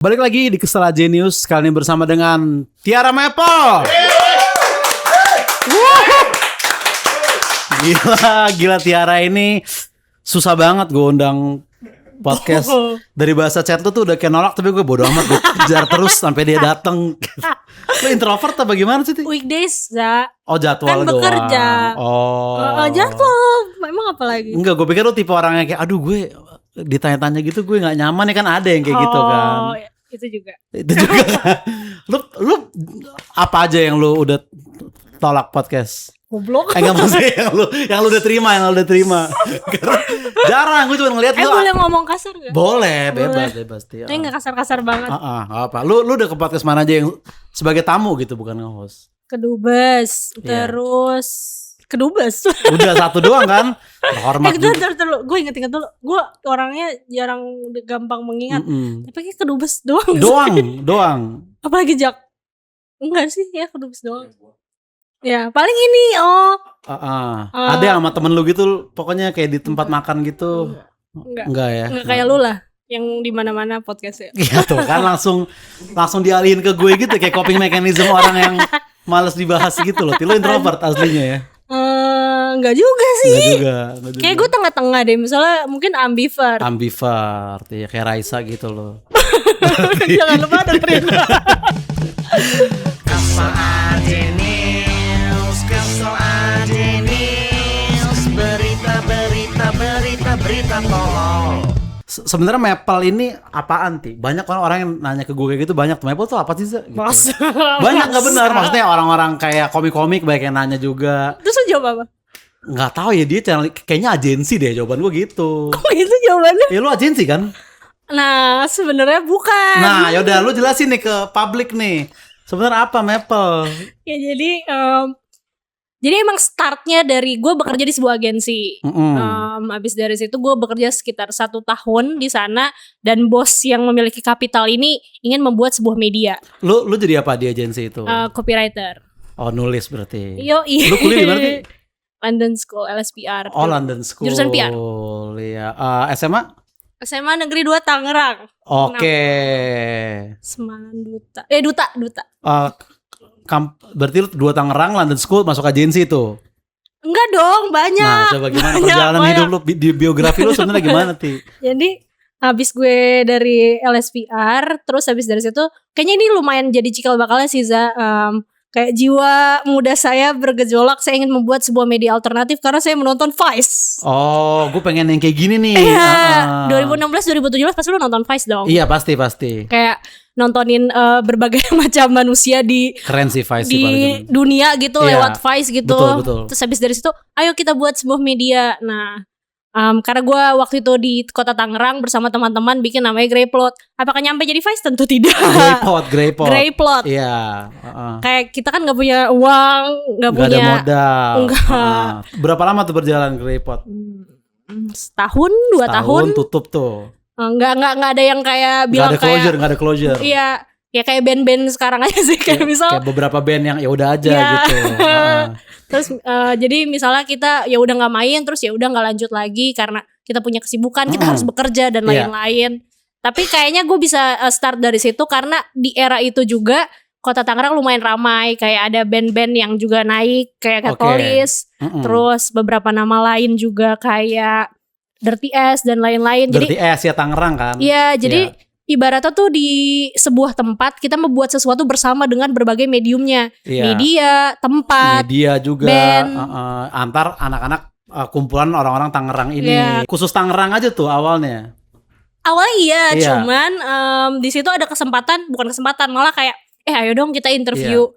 Balik lagi di Kesela Genius, kali ini bersama dengan Tiara Maple. Gila Tiara ini susah banget gue undang podcast. Dari bahasa chat tuh udah kayak nolak, tapi gue bodo amat, gue kejar terus sampai dia dateng. Lo introvert apa gimana sih? Weekdays, Za. Oh jadwal kan doang. bekerja. Oh. Jadwal. Memang apa lagi? Enggak, gue pikir lo tipe orang yang kayak aduh gue ditanya-tanya gitu gue nggak nyaman ya, kan ada yang kayak gitu kan. Itu juga. Itu juga. lu apa aja yang lu udah tolak podcast? Goblok. Enggak maksudnya yang lu udah terima. Jarang, gue cuma ngeliat lu. Boleh ngomong kasar gak? Boleh, bebas. Tapi gak kasar-kasar banget. Apa? Lu udah ke podcast mana aja yang sebagai tamu gitu, bukan nge-host? Kedubes, terus Kedubes. Udah satu doang kan? Hormat juga. Gue inget dulu. Gue orangnya jarang gampang mengingat. Tapi kayak Kedubes doang. Doang. Apalagi Jak? Enggak sih, ya Kedubes doang. Ya paling ini ada yang sama temen lu gitu, pokoknya kayak di tempat makan gitu. Enggak ya? Enggak kayak lu lah, yang di mana-mana podcastnya. Iya tuh kan langsung dialihin ke gue gitu, kayak coping mechanism orang yang males dibahas gitu loh. Lu introvert aslinya ya? Enggak juga sih. Enggak juga. Kayak gue tengah-tengah deh, misalnya mungkin ambivert. Ya kayak Raisa gitu loh. Jangan lupa dengerin. Berita tolol. Sebenarnya Maple ini apaan Ti? Banyak orang yang nanya ke gue kayak gitu, banyak tuh Maple tuh apa sih Za? Gitu. Banyak nggak benar, maksudnya orang-orang kayak komik-komik banyak yang nanya juga. Terus lu jawab apa? Nggak tahu ya, dia channel kayaknya agensi deh, jawaban gue gitu. Kok gitu jawabannya? Ya lu agensi kan? Nah sebenarnya bukan. Nah yaudah lu jelasin nih ke publik nih. Sebenarnya apa Maple? Ya jadi emang startnya dari gue bekerja di sebuah agensi. Abis dari situ gue bekerja sekitar 1 tahun di sana, dan bos yang memiliki kapital ini ingin membuat sebuah media. Lu jadi apa di agensi itu? Copywriter. Oh nulis berarti. Iya. Lu kuliah di mana sih? London School, LSPR. Oh London School. Jurusan PR. Iya. SMA Negeri 2 Tangerang. Oke. Seman Duta. Duta. Berarti lu 2 Tangerang, London School, masuk agensi itu? Enggak dong, banyak. Nah coba gimana perjalanan hidup lu, biografi lu sebenarnya gimana Ti? Jadi habis gue dari LSPR, terus habis dari situ kayaknya ini lumayan jadi cikal bakalnya sih Za. Kayak jiwa muda saya bergejolak, saya ingin membuat sebuah media alternatif karena saya menonton Vice. Oh, gue pengen yang kayak gini nih. 2016-2017 pasti lu nonton Vice dong. Iya pasti. Kayak nontonin berbagai macam manusia di keren sih Vice di dunia gitu, lewat Vice gitu. Betul. Terus habis dari situ, ayo kita buat sebuah media. Nah, karena gue waktu itu di kota Tangerang bersama teman-teman bikin namanya Greyplot. Apakah nyampe jadi Vice? Tentu tidak. Greyplot. Iya. Kayak kita kan nggak punya uang, nggak punya ada modal. Enggak. Berapa lama tuh berjalan Greyplot? Setahun, 2 tahun. Tutup tuh. Enggak ada yang kayak bilang kayak nggak ada closure. Iya. Ya kayak band-band sekarang aja sih, kayak misal kayak beberapa band yang ya udah aja gitu. Terus jadi misalnya kita ya udah nggak main, terus ya udah nggak lanjut lagi karena kita punya kesibukan, kita harus bekerja dan lain-lain. Tapi kayaknya gue bisa start dari situ karena di era itu juga kota Tangerang lumayan ramai, kayak ada band-band yang juga naik kayak Katolis, terus beberapa nama lain juga kayak Dirty S dan lain-lain. Dirty S ya Tangerang kan? Iya, jadi ibaratnya tuh di sebuah tempat kita membuat sesuatu bersama dengan berbagai mediumnya. Media, tempat, media juga, band. Antar anak-anak kumpulan orang-orang Tangerang ini. Khusus Tangerang aja tuh awalnya. Awalnya cuman di situ ada bukan kesempatan, malah kayak ayo dong kita interview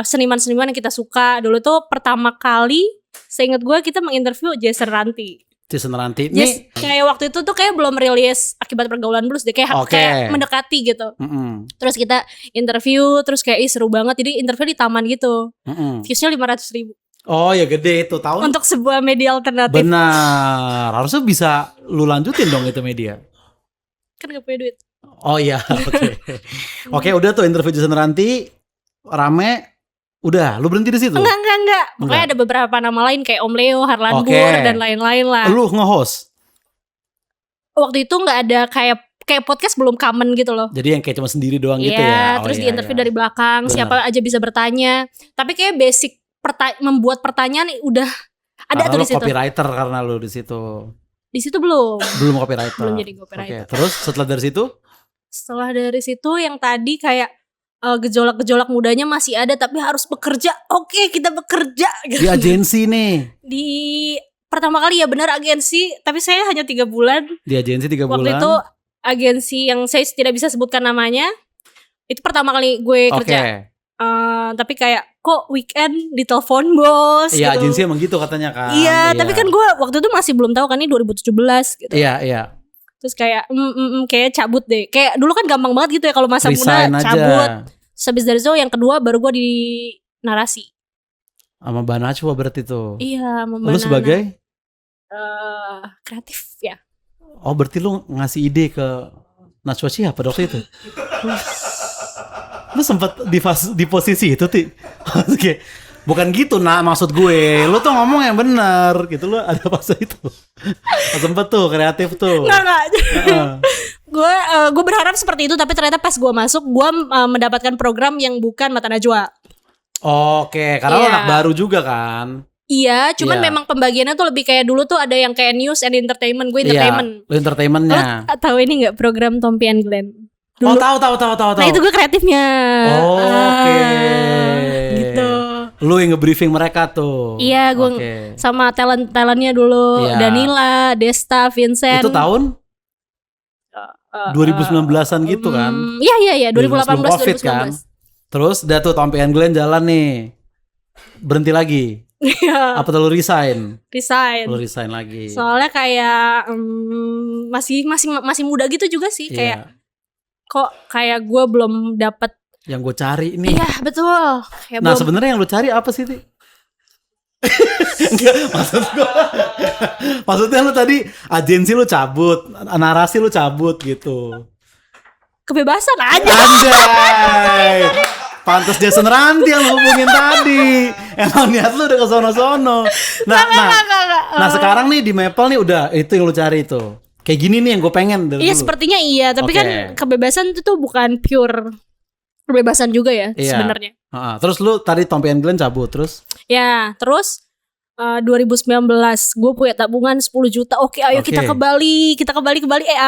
seniman-seniman yang kita suka. Dulu tuh pertama kali seingat gue kita menginterview Jason Ranti. Nih kayak waktu itu tuh kayak belum rilis Akibat Pergaulan Blues deh, kayak mendekati gitu. Terus kita interview, terus kayak seru banget. Jadi interview di taman gitu. Viewsnya 500.000. Oh ya gede itu tahun. Untuk sebuah media alternatif. Benar. Harusnya bisa lu lanjutin dong itu media. Kan gak punya duit. Oh iya. Oke, udah tuh interview Jason Ranti rame. Udah, lu berhenti di situ? Enggak. Pokoknya ada beberapa nama lain kayak Om Leo, Harlan Bur dan lain-lain lah. Lu nge-host? Waktu itu nggak ada kayak kayak podcast belum common gitu loh. Jadi yang kayak cuma sendiri doang gitu Iya, ya. terus di interview dari belakang, Benar. siapa aja bisa bertanya. Tapi kayak basic membuat pertanyaan udah ada Karena tuh lu di situ. copywriter karena lu di situ. Di situ belum. Belum copywriter. Belum jadi copywriter. Oke. Terus setelah dari situ? Setelah dari situ yang tadi kayak gejolak-gejolak mudanya masih ada tapi harus bekerja. Oke, kita bekerja gitu. Di agensi nih. Di pertama kali ya benar agensi, tapi saya hanya 3 bulan. Di agensi 3 bulan. Waktu itu agensi yang saya tidak bisa sebutkan namanya. Itu pertama kali gue Oke. kerja. Tapi kayak kok weekend ditelepon bos Iya, gitu. agensi emang gitu katanya kan. Iya, tapi kan gue waktu itu masih belum tahu kan ini 2017 gitu. Iya. Terus kayak kayak cabut deh. Kayak dulu kan gampang banget gitu ya kalau masa Resign muda aja. cabut. Terus habis dari itu yang kedua baru gue di narasi. Sama Mbak Najwa berarti tuh. Iya, Lu sebagai? kreatif ya. Oh, berarti lu ngasih ide ke Najwa Shihab pada waktu itu? Lu sempat di posisi itu, Ti? Oke. Bukan gitu, maksud gue. Lu tuh ngomong yang benar gitu. Lu ada fase itu. Sempet tuh, kreatif tuh. Enggak. Gue berharap seperti itu, tapi ternyata pas gue masuk, gue mendapatkan program yang bukan Mata Najwa. Oke, karena lu Iya. anak baru juga kan. Iya, cuman Iya. memang pembagiannya tuh lebih kayak dulu tuh ada yang kayak news and entertainment. Gue entertainment. Iya, lu entertainmentnya. Lo tahu ini nggak program Tompi and Glenn? Oh, tahu. Nah itu gue kreatifnya. Oke. Gitu. Lu yang nge-briefing mereka tuh. Iya, gue Oke. sama talentnya dulu. Iya. Danila, Desta, Vincent. Itu tahun 2019-an gitu kan. Iya, 2018 sebelum COVID 2019. kan. Terus udah tuh Tompi and Glenn jalan nih. Berhenti lagi. Iya. Apa tuh lu resign? Resign. Lu resign lagi. Soalnya kayak masih muda gitu juga sih. Iya. Kayak kok kayak gue belum dapet. Yang gue cari nih. Iya betul. Kayak Nah belum. sebenarnya yang lu cari apa sih, Ti? Enggak, maksudnya lu tadi agensi lu cabut, narasi lu cabut gitu. Kebebasan aja. Anjay. Pantes Jason Ranti yang lu hubungin tadi. Emang niat lu udah ke sono-sono. Nah, sekarang nih di Maple nih udah itu yang lu cari tuh. Kayak gini nih yang gue pengen dari Iya dulu. sepertinya iya, tapi Oke. kan kebebasan itu tuh bukan pure kebebasan juga ya Iya. sebenarnya. Terus lu tadi Tompi and Glenn cabut terus? Ya, terus 2019 gue punya tabungan 10 juta. Oke, ayo Oke. kita ke Bali.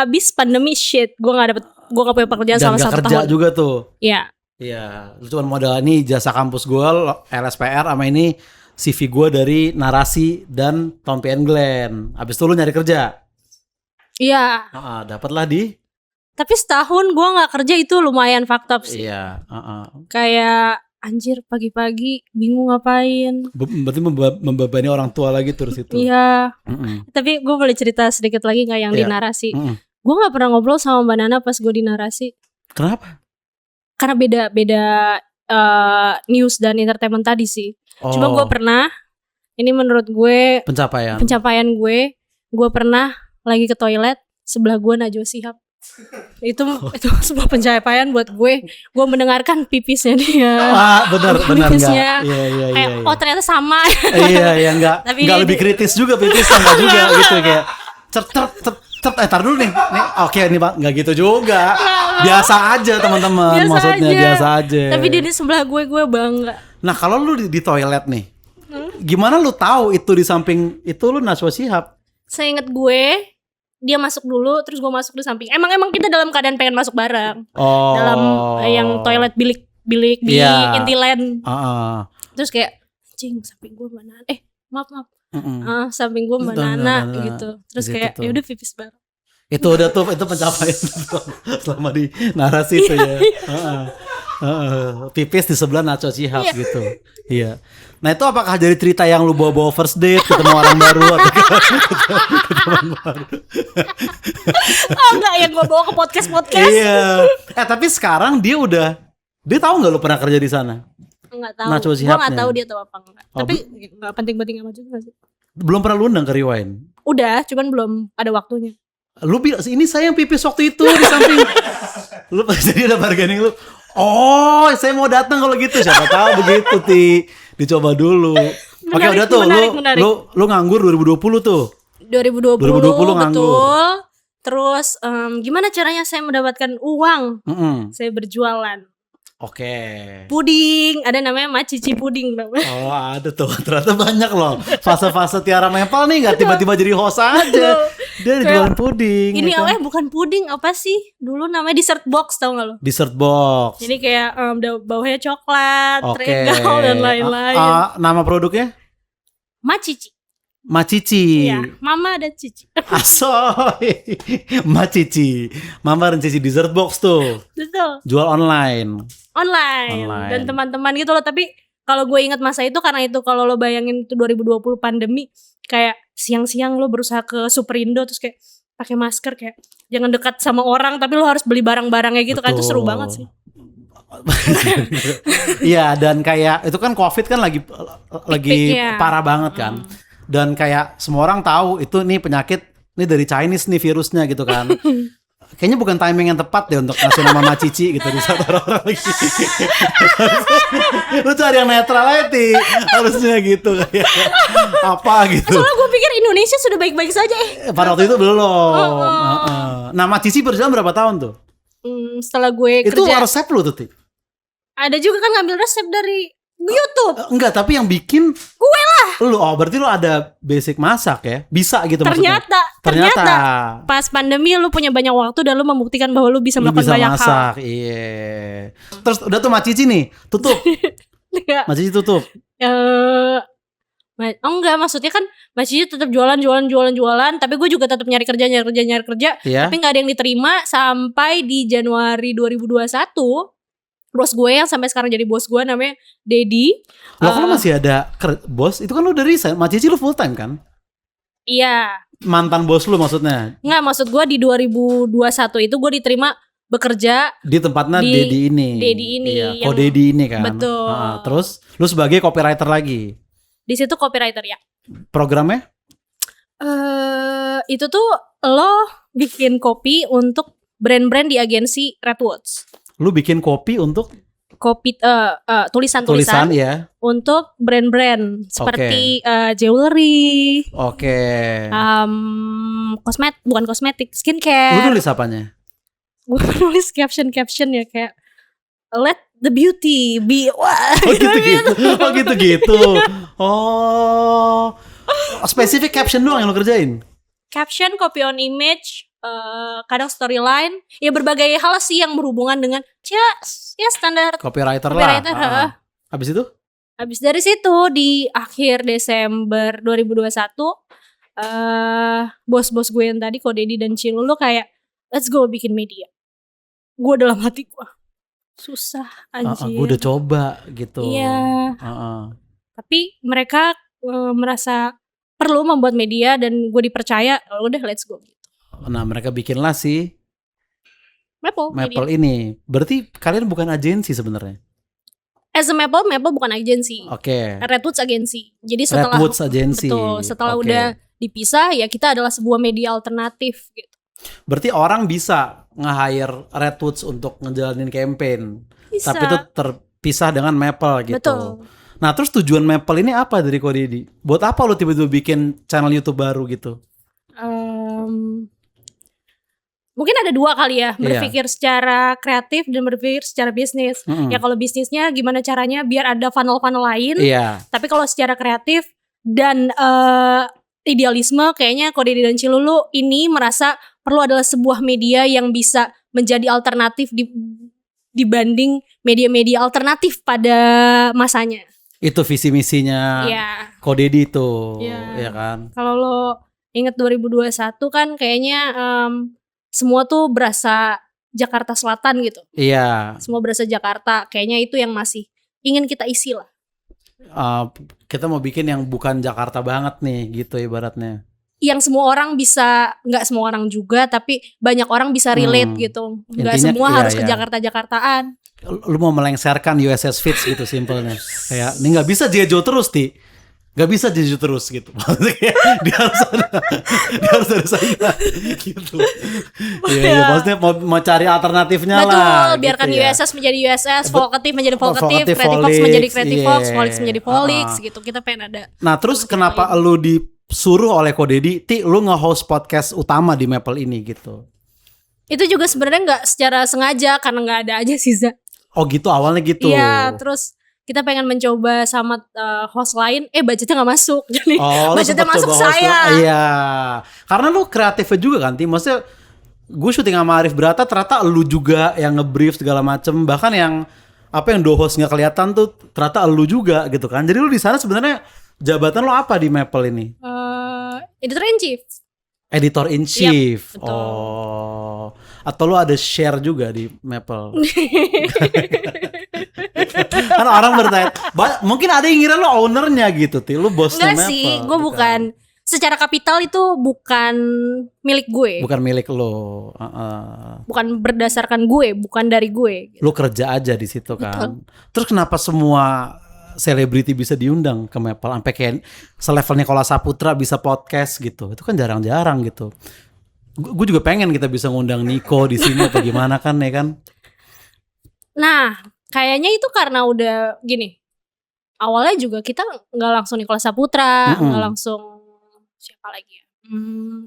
Abis pandemi shit. Gue gak punya pekerjaan Dan selama gak 1 kerja tahun. juga tuh. Iya. Iya, lu cuma modal ini jasa kampus gue, LSPR sama ini CV gue dari narasi dan Tompi and Glenn. Abis itu lu nyari kerja. Iya. Dapatlah di. Tapi setahun gue gak kerja itu lumayan fucked up sih. Iya. Kayak anjir pagi-pagi bingung ngapain. Berarti membebani orang tua lagi terus itu. Iya. Mm-mm. Tapi gue boleh cerita sedikit lagi gak yang di Iya. narasi? Mm-mm. Gue gak pernah ngobrol sama Mbak Nana pas gue di narasi. Kenapa? Karena beda news dan entertainment tadi sih. Oh, Cuma gue pernah, ini menurut gue pencapaian gue pernah lagi ke toilet, sebelah gue Najwa Shihab. Itu sebuah pencapaian buat gue. Gue mendengarkan pipisnya dia. benar Pipisnya. enggak. Iya. Kayak oh ternyata sama. Iya, enggak. Tapi Enggak ini- lebih kritis juga pipisnya enggak juga gitu kayak tar dulu nih. Oke, ini Pak, enggak gitu juga. Biasa aja teman-teman, Biasa maksudnya aja. biasa aja. Tapi dia di sebelah gue bangga. Nah, kalau lu di toilet nih. Gimana lu tahu itu di samping itu lu Najwa Shihab? Seinget gue, dia masuk dulu, terus gue masuk di samping. Emang kita dalam keadaan pengen masuk bareng. Oh. Dalam yang toilet bilik di Iya. Intiland. Heeh. Terus kayak anjing samping gue mana? Maaf. Mm-mm. Samping gue Mbak Nana, Nana Nana. gitu. Terus Gitu kayak tuh. ya udah pipis bareng. Itu udah tuh itu pencapaian selama di narasi itu ya. Heeh. Pipis di sebelah Najwa Shihab Iya. gitu. Iya. Nah, itu apakah jadi cerita yang lu bawa-bawa first date ketemu orang baru atau Oh enggak yang gue bawa ke podcast. Iya. Tapi sekarang dia tahu nggak lu pernah kerja di sana? Enggak tahu. Najwa Gue Shihab-nya. enggak tahu dia tahu apa enggak. Oh, Tapi enggak penting-penting amat juga sih. Belum pernah lu undang ke Rewind. Udah, cuman belum ada waktunya. Lu bilang ini saya yang pipis waktu itu di samping. Lu jadi ada bargaining lu. Oh, saya mau datang kalau gitu. Siapa tahu begitu, Ti. Dicoba dulu. Oke, Menarik, udah tuh menarik. lu nganggur 2020 tuh. 2020 2020 nganggur. betul. Terus gimana caranya saya mendapatkan uang? Mm-mm. Saya berjualan Oke. puding, ada namanya Macici puding namanya. Oh ada tuh, ternyata banyak loh fase-fase Tiara Maple nih, nggak tiba-tiba jadi host aja. Dia jualan puding. Ini ya kan? bukan puding, apa sih? Dulu namanya dessert box, tau gak lo? Dessert box. Jadi kayak bawahnya coklat, Oke. tregal dan lain-lain. Nama produknya? Macici. Macici. Iya, Mama dan Cici. Asoy. Macici. Mama dan Cici dessert box tuh. Betul. Jual online. Online. Online. Dan teman-teman gitu loh. Tapi kalau gue ingat masa itu, karena itu kalau lo bayangin itu 2020 pandemi, kayak siang-siang lo berusaha ke Superindo terus kayak pakai masker, kayak jangan dekat sama orang tapi lo harus beli barang-barangnya gitu. Kan itu seru banget sih. Iya, dan kayak itu kan COVID kan lagi Peak-peaknya. parah banget kan. Dan kayak semua orang tahu itu nih penyakit, ini dari Chinese nih virusnya gitu kan. Kayaknya bukan timing yang tepat deh untuk ngasih nama Macici gitu di saat orang lagi. Lu cari yang netral aja Ti. Harusnya gitu kayak apa gitu. Soalnya gue pikir Indonesia sudah baik-baik saja. Pada waktu itu belum. Nah Macici berjalan berapa tahun tuh? Setelah gue Itu kerja, resep lu tuh Ti? ada juga kan ngambil resep dari YouTube. Enggak, tapi yang bikin gue lah. Lu, berarti lu ada basic masak ya? Bisa gitu maksudnya? Ternyata pas pandemi lu punya banyak waktu dan lu membuktikan bahwa lu bisa Lu melakukan bisa banyak hal. masak, iya. Terus udah tuh Macici nih, tutup. Enggak. Macici tutup. Enggak, maksudnya kan Macici tetap jualan, tapi gue juga tetap nyari kerja. Iya. Tapi nggak ada yang diterima sampai di Januari 2021. Bos gue yang sampai sekarang jadi bos gue namanya Dedi. Lo kalau masih ada bos, itu kan lu udah resign. Macici lu full time kan? Iya. Mantan bos lu maksudnya? Nggak, maksud gue di 2021 itu gue diterima bekerja Di tempatnya Di Dedi ini. Dedi ini, Iya, yang- Dedi ini kan. Betul. Terus lu sebagai copywriter lagi. di situ copywriter ya. Programnya? Itu tuh lo bikin kopi untuk brand-brand di agensi Redwoods. Lu bikin kopi untuk Kopi tulisan tulisan-tulisan ya? untuk brand-brand seperti jewelry, Oke. bukan kosmetik, Lu skincare. nulis apanya? Gue nulis caption ya kayak let the beauty be. Wah, Oh gitu-gitu. Oh gitu-gitu. Oh. Spesifik caption doang yang lu kerjain? Caption, copy on image, kadang storyline, ya berbagai hal sih yang berhubungan dengan ya standar Copywriter copywriter. lah. Habis itu? Habis dari situ di akhir Desember 2021 bos-bos gue yang tadi Kodedi dan Cilulu kayak let's go bikin media. Gue dalam hati gue susah anjir. Gue udah coba gitu. Iya. Tapi mereka merasa perlu membuat media dan gue dipercaya, udah let's go gitu. Nah mereka bikinlah si Maple media. ini. Berarti kalian bukan agensi sebenarnya? As a Maple bukan agensi. Oke. Redwoods agensi. Jadi setelah Redwoods agensi. betul, setelah Oke. udah dipisah ya kita adalah sebuah media alternatif gitu. Berarti orang bisa nge-hire Redwoods untuk ngejalanin campaign. Bisa. Tapi itu terpisah dengan Maple gitu. Betul. Nah terus tujuan Maple ini apa dari Kodedi? Buat apa lo tiba-tiba bikin channel YouTube baru gitu? Mungkin ada dua kali ya, berpikir secara kreatif dan berpikir secara bisnis. Ya kalau bisnisnya gimana caranya biar ada funnel-funnel lain. Iya. Tapi kalau secara kreatif dan idealisme kayaknya Kodedi dan Cilulu ini merasa perlu adalah sebuah media yang bisa menjadi alternatif dibanding media-media alternatif pada masanya. Itu visi misinya Iya. Kodedi itu, Iya. ya kan? Kalau lo inget 2021 kan kayaknya semua tuh berasa Jakarta Selatan gitu. Iya. Semua berasa Jakarta. Kayaknya itu yang masih ingin kita isi lah. Kita mau bikin yang bukan Jakarta banget nih, gitu ibaratnya. Yang semua orang bisa, nggak semua orang juga, tapi banyak orang bisa relate gitu. Nggak Intinya, semua iya, harus ke iya. Jakarta-Jakartaan. Lu mau melengsarkan USS Fits gitu simpelnya. Kayak ini nggak bisa Jeju terus Ti. Nggak bisa Jeju terus gitu. Maksudnya dia harus ada saingan gitu. Iya, maksudnya mau cari alternatifnya Betul, lah. biarkan gitu ya. USS menjadi USS, Volkatif menjadi Volkatif, Volkatif, Creative Fox Volix, menjadi Creative Fox, iya. Volix menjadi Volix gitu. Kita pengen ada. Nah terus kenapa lu di suruh oleh Ko Deddy, Ti lu nge-host podcast utama di Maple ini gitu. Itu juga sebenarnya nggak secara sengaja karena nggak ada aja sih Za. Oh gitu, awalnya gitu. Iya, terus kita pengen mencoba sama host lain, budgetnya nggak masuk, jadi Oh, lu budgetnya sempet masuk coba host saya. Iya. Karena lu kreatifnya juga kan, Ti. Maksudnya gue syuting sama Arif Brata ternyata lu juga yang nge-brief segala macem. Bahkan yang do host nggak kelihatan tuh ternyata lu juga gitu kan. Jadi lu di sana sebenarnya jabatan lu apa di Maple ini? Editor in chief. Editor in chief. Yep, betul. Oh. Atau lu ada share juga di Maple? Kan orang bertanya, mungkin ada yang ngira lu ownernya gitu, Ti. Lu bosnya Enggak Maple. sih, gue bukan. Secara kapital itu bukan milik gue. Bukan milik lo. Bukan berdasarkan gue, bukan dari gue. Lu kerja aja di situ kan. Betul. Terus kenapa semua selebriti bisa diundang ke Maple? Sampai kayak selevelnya Nicholas Saputra bisa podcast gitu. Itu kan jarang-jarang gitu. Gue juga pengen kita bisa ngundang Niko di sini atau gimana kan ya kan. Nah, kayaknya itu karena udah gini. Awalnya juga kita nggak langsung Nicholas Saputra, nggak langsung siapa lagi ya?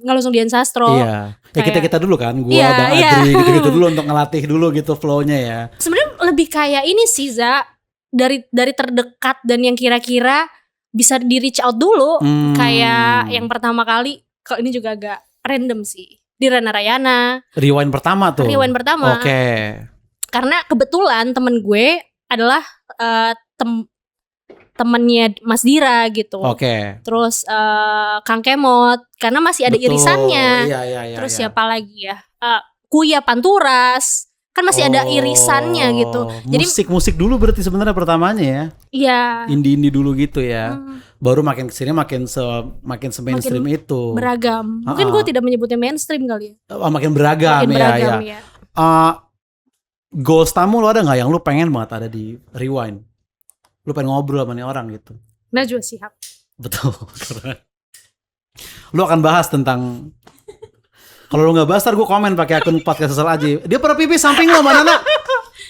Nggak langsung Dian Sastro. Iya. Ya Kayak- kita dulu kan. Gua, Iya, Bang iya. Adri gitu-gitu dulu untuk ngelatih dulu gitu flow-nya ya. Sebenarnya lebih kayak ini sih Za, dari terdekat dan yang kira-kira bisa di reach out dulu. Kayak yang pertama kali, kalau ini juga agak random sih, di Rana Rayana. Rewind pertama tuh. Rewind pertama. Oke. Karena kebetulan temen gue adalah temennya Mas Dira gitu. Oke. Terus Kang Kemot, karena masih ada Betul. irisannya. Iya. Terus siapa lagi ya? Kuya Panturas, kan masih ada irisannya gitu. Jadi musik dulu berarti sebenarnya pertamanya ya. iya, Indie dulu gitu ya. Baru makin kesini makin mainstream itu. beragam. Mungkin gue tidak menyebutnya mainstream kali ya. Makin beragam Makin ya. beragam ya. Goals tamu lo ada nggak yang lo pengen banget ada di Rewind? Lo pengen ngobrol sama nih orang gitu. Najwa Shihab. Betul. Keren. Lo akan bahas tentang. Kalau lo nggak bahas, ntar gue komen pakai akun podcast Sesal aja. Dia pernah pipis samping lo, mana nak?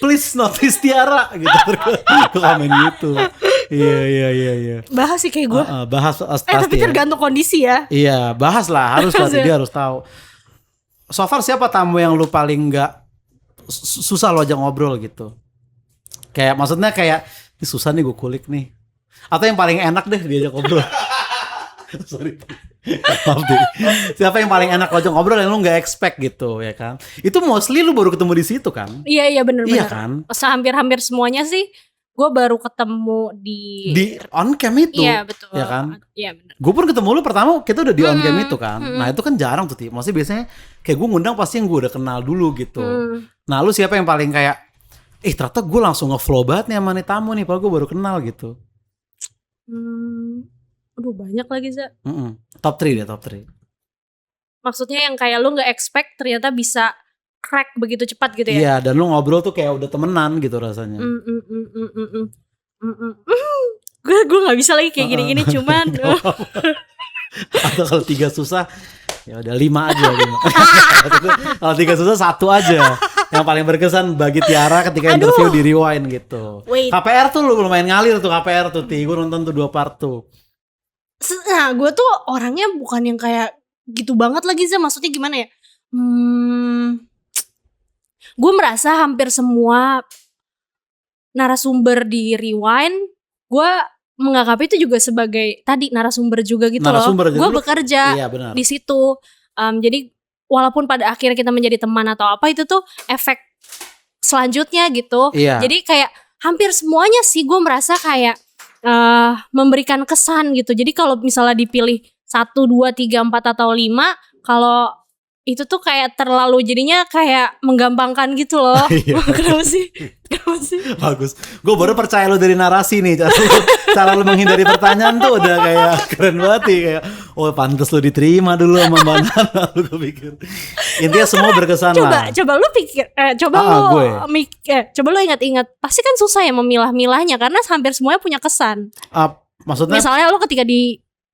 Please notice Tiara gitu. Gue komen gitu. Iya. Bahas sih kayak gue. Bahas pasti. Tapi ya. tergantung kondisi ya. Iya, bahas lah. Harus berarti dia harus tahu. So far siapa tamu yang lu paling nggak susah lo aja ngobrol gitu? Kayak maksudnya kayak ini susah nih gue kulik nih. Atau yang paling enak deh diajak ngobrol. Sorry. Maaf deh. Siapa yang paling enak lo aja ngobrol yang lu nggak expect gitu ya kan? Itu mostly lu baru ketemu di situ kan? Iya benar-benar. Iya kan? Hampir semuanya sih gue baru ketemu di on cam itu. Iya betul. Ya kan? Iya benar. Gue pun ketemu lu pertama kita udah di on cam itu kan. Nah itu kan jarang tuh Ti. Maksudnya biasanya kayak gue ngundang pasti yang gue udah kenal dulu gitu. Nah lu siapa yang paling kayak ternyata gue langsung nge-flow banget nih sama nih tamu nih, padahal gue baru kenal gitu. Aduh banyak lagi Za. Top 3 deh, top 3. Maksudnya yang kayak lu gak expect ternyata bisa crack begitu cepat gitu ya. Iya, dan lu ngobrol tuh kayak udah temenan gitu rasanya. Gue gak bisa lagi kayak gini-gini cuman Atau kalau 3 susah ya udah 5 aja 5. Kalau 3 susah 1 aja. Yang paling berkesan bagi Tiara ketika interview di Rewind gitu. Wait. KPR tuh lu lumayan ngalir tuh KPR tuh Ti. Gue nonton tuh 2 part tuh. Nah gue tuh orangnya bukan yang kayak gitu banget lagi Za. Maksudnya gimana ya, gue merasa hampir semua narasumber di Rewind gue menganggap itu juga sebagai tadi narasumber juga gitu Narasumber, loh. Gue bekerja iya, benar. di situ. Jadi walaupun pada akhirnya kita menjadi teman atau apa, itu tuh efek selanjutnya gitu. Iya. Jadi kayak hampir semuanya sih gue merasa kayak memberikan kesan gitu. Jadi kalau misalnya dipilih 1, 2, 3, 4 atau 5, kalau itu tuh kayak terlalu jadinya kayak menggampangkan gitu loh. Iya. Kenapa sih? Bagus. Gue baru percaya lo dari narasi nih. Cara lo menghindari pertanyaan tuh udah kayak keren banget nih. Kayak, oh pantes lo diterima dulu sama Mbak Nana. Lo gue pikir. Intinya semua berkesan lah. Coba lu pikir, coba lu ingat-ingat. Pasti kan susah ya memilah-milahnya karena hampir semuanya punya kesan. Maksudnya? Misalnya lu ketika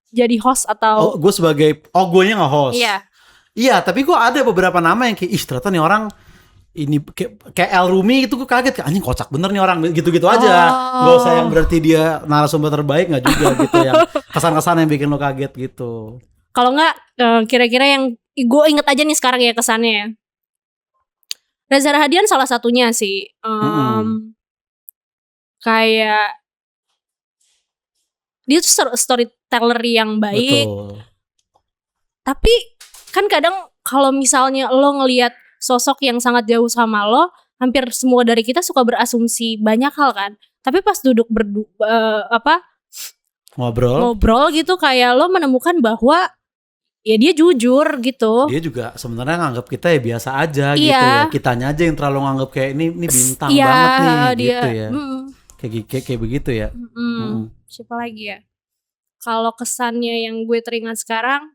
jadi host atau gue sebagai, gue nya nge-host. Iya. Iya, tapi gue ada beberapa nama yang kayak, ternyata nih orang ini kayak El Rumi itu gue kaget, anjing kocak bener nih orang, gitu-gitu aja. Gak usah yang berarti dia narasumber terbaik, nggak juga gitu, yang kesan-kesan yang bikin lo kaget gitu. Kalau nggak kira-kira yang gue inget aja nih sekarang ya kesannya ya. Reza Rahadian salah satunya sih. Kayak dia tuh storyteller yang baik. Betul. Tapi kan kadang kalau misalnya lo ngelihat sosok yang sangat jauh sama lo, hampir semua dari kita suka berasumsi banyak hal kan. Tapi pas duduk ngobrol gitu, kayak lo menemukan bahwa ya dia jujur gitu. Dia juga sebenarnya nganggap kita ya biasa aja gitu ya. Kitanya aja yang terlalu nganggap kayak ini bintang banget nih gitu ya. Kayak begitu ya. Siapa lagi ya? Kalau kesannya yang gue teringat sekarang,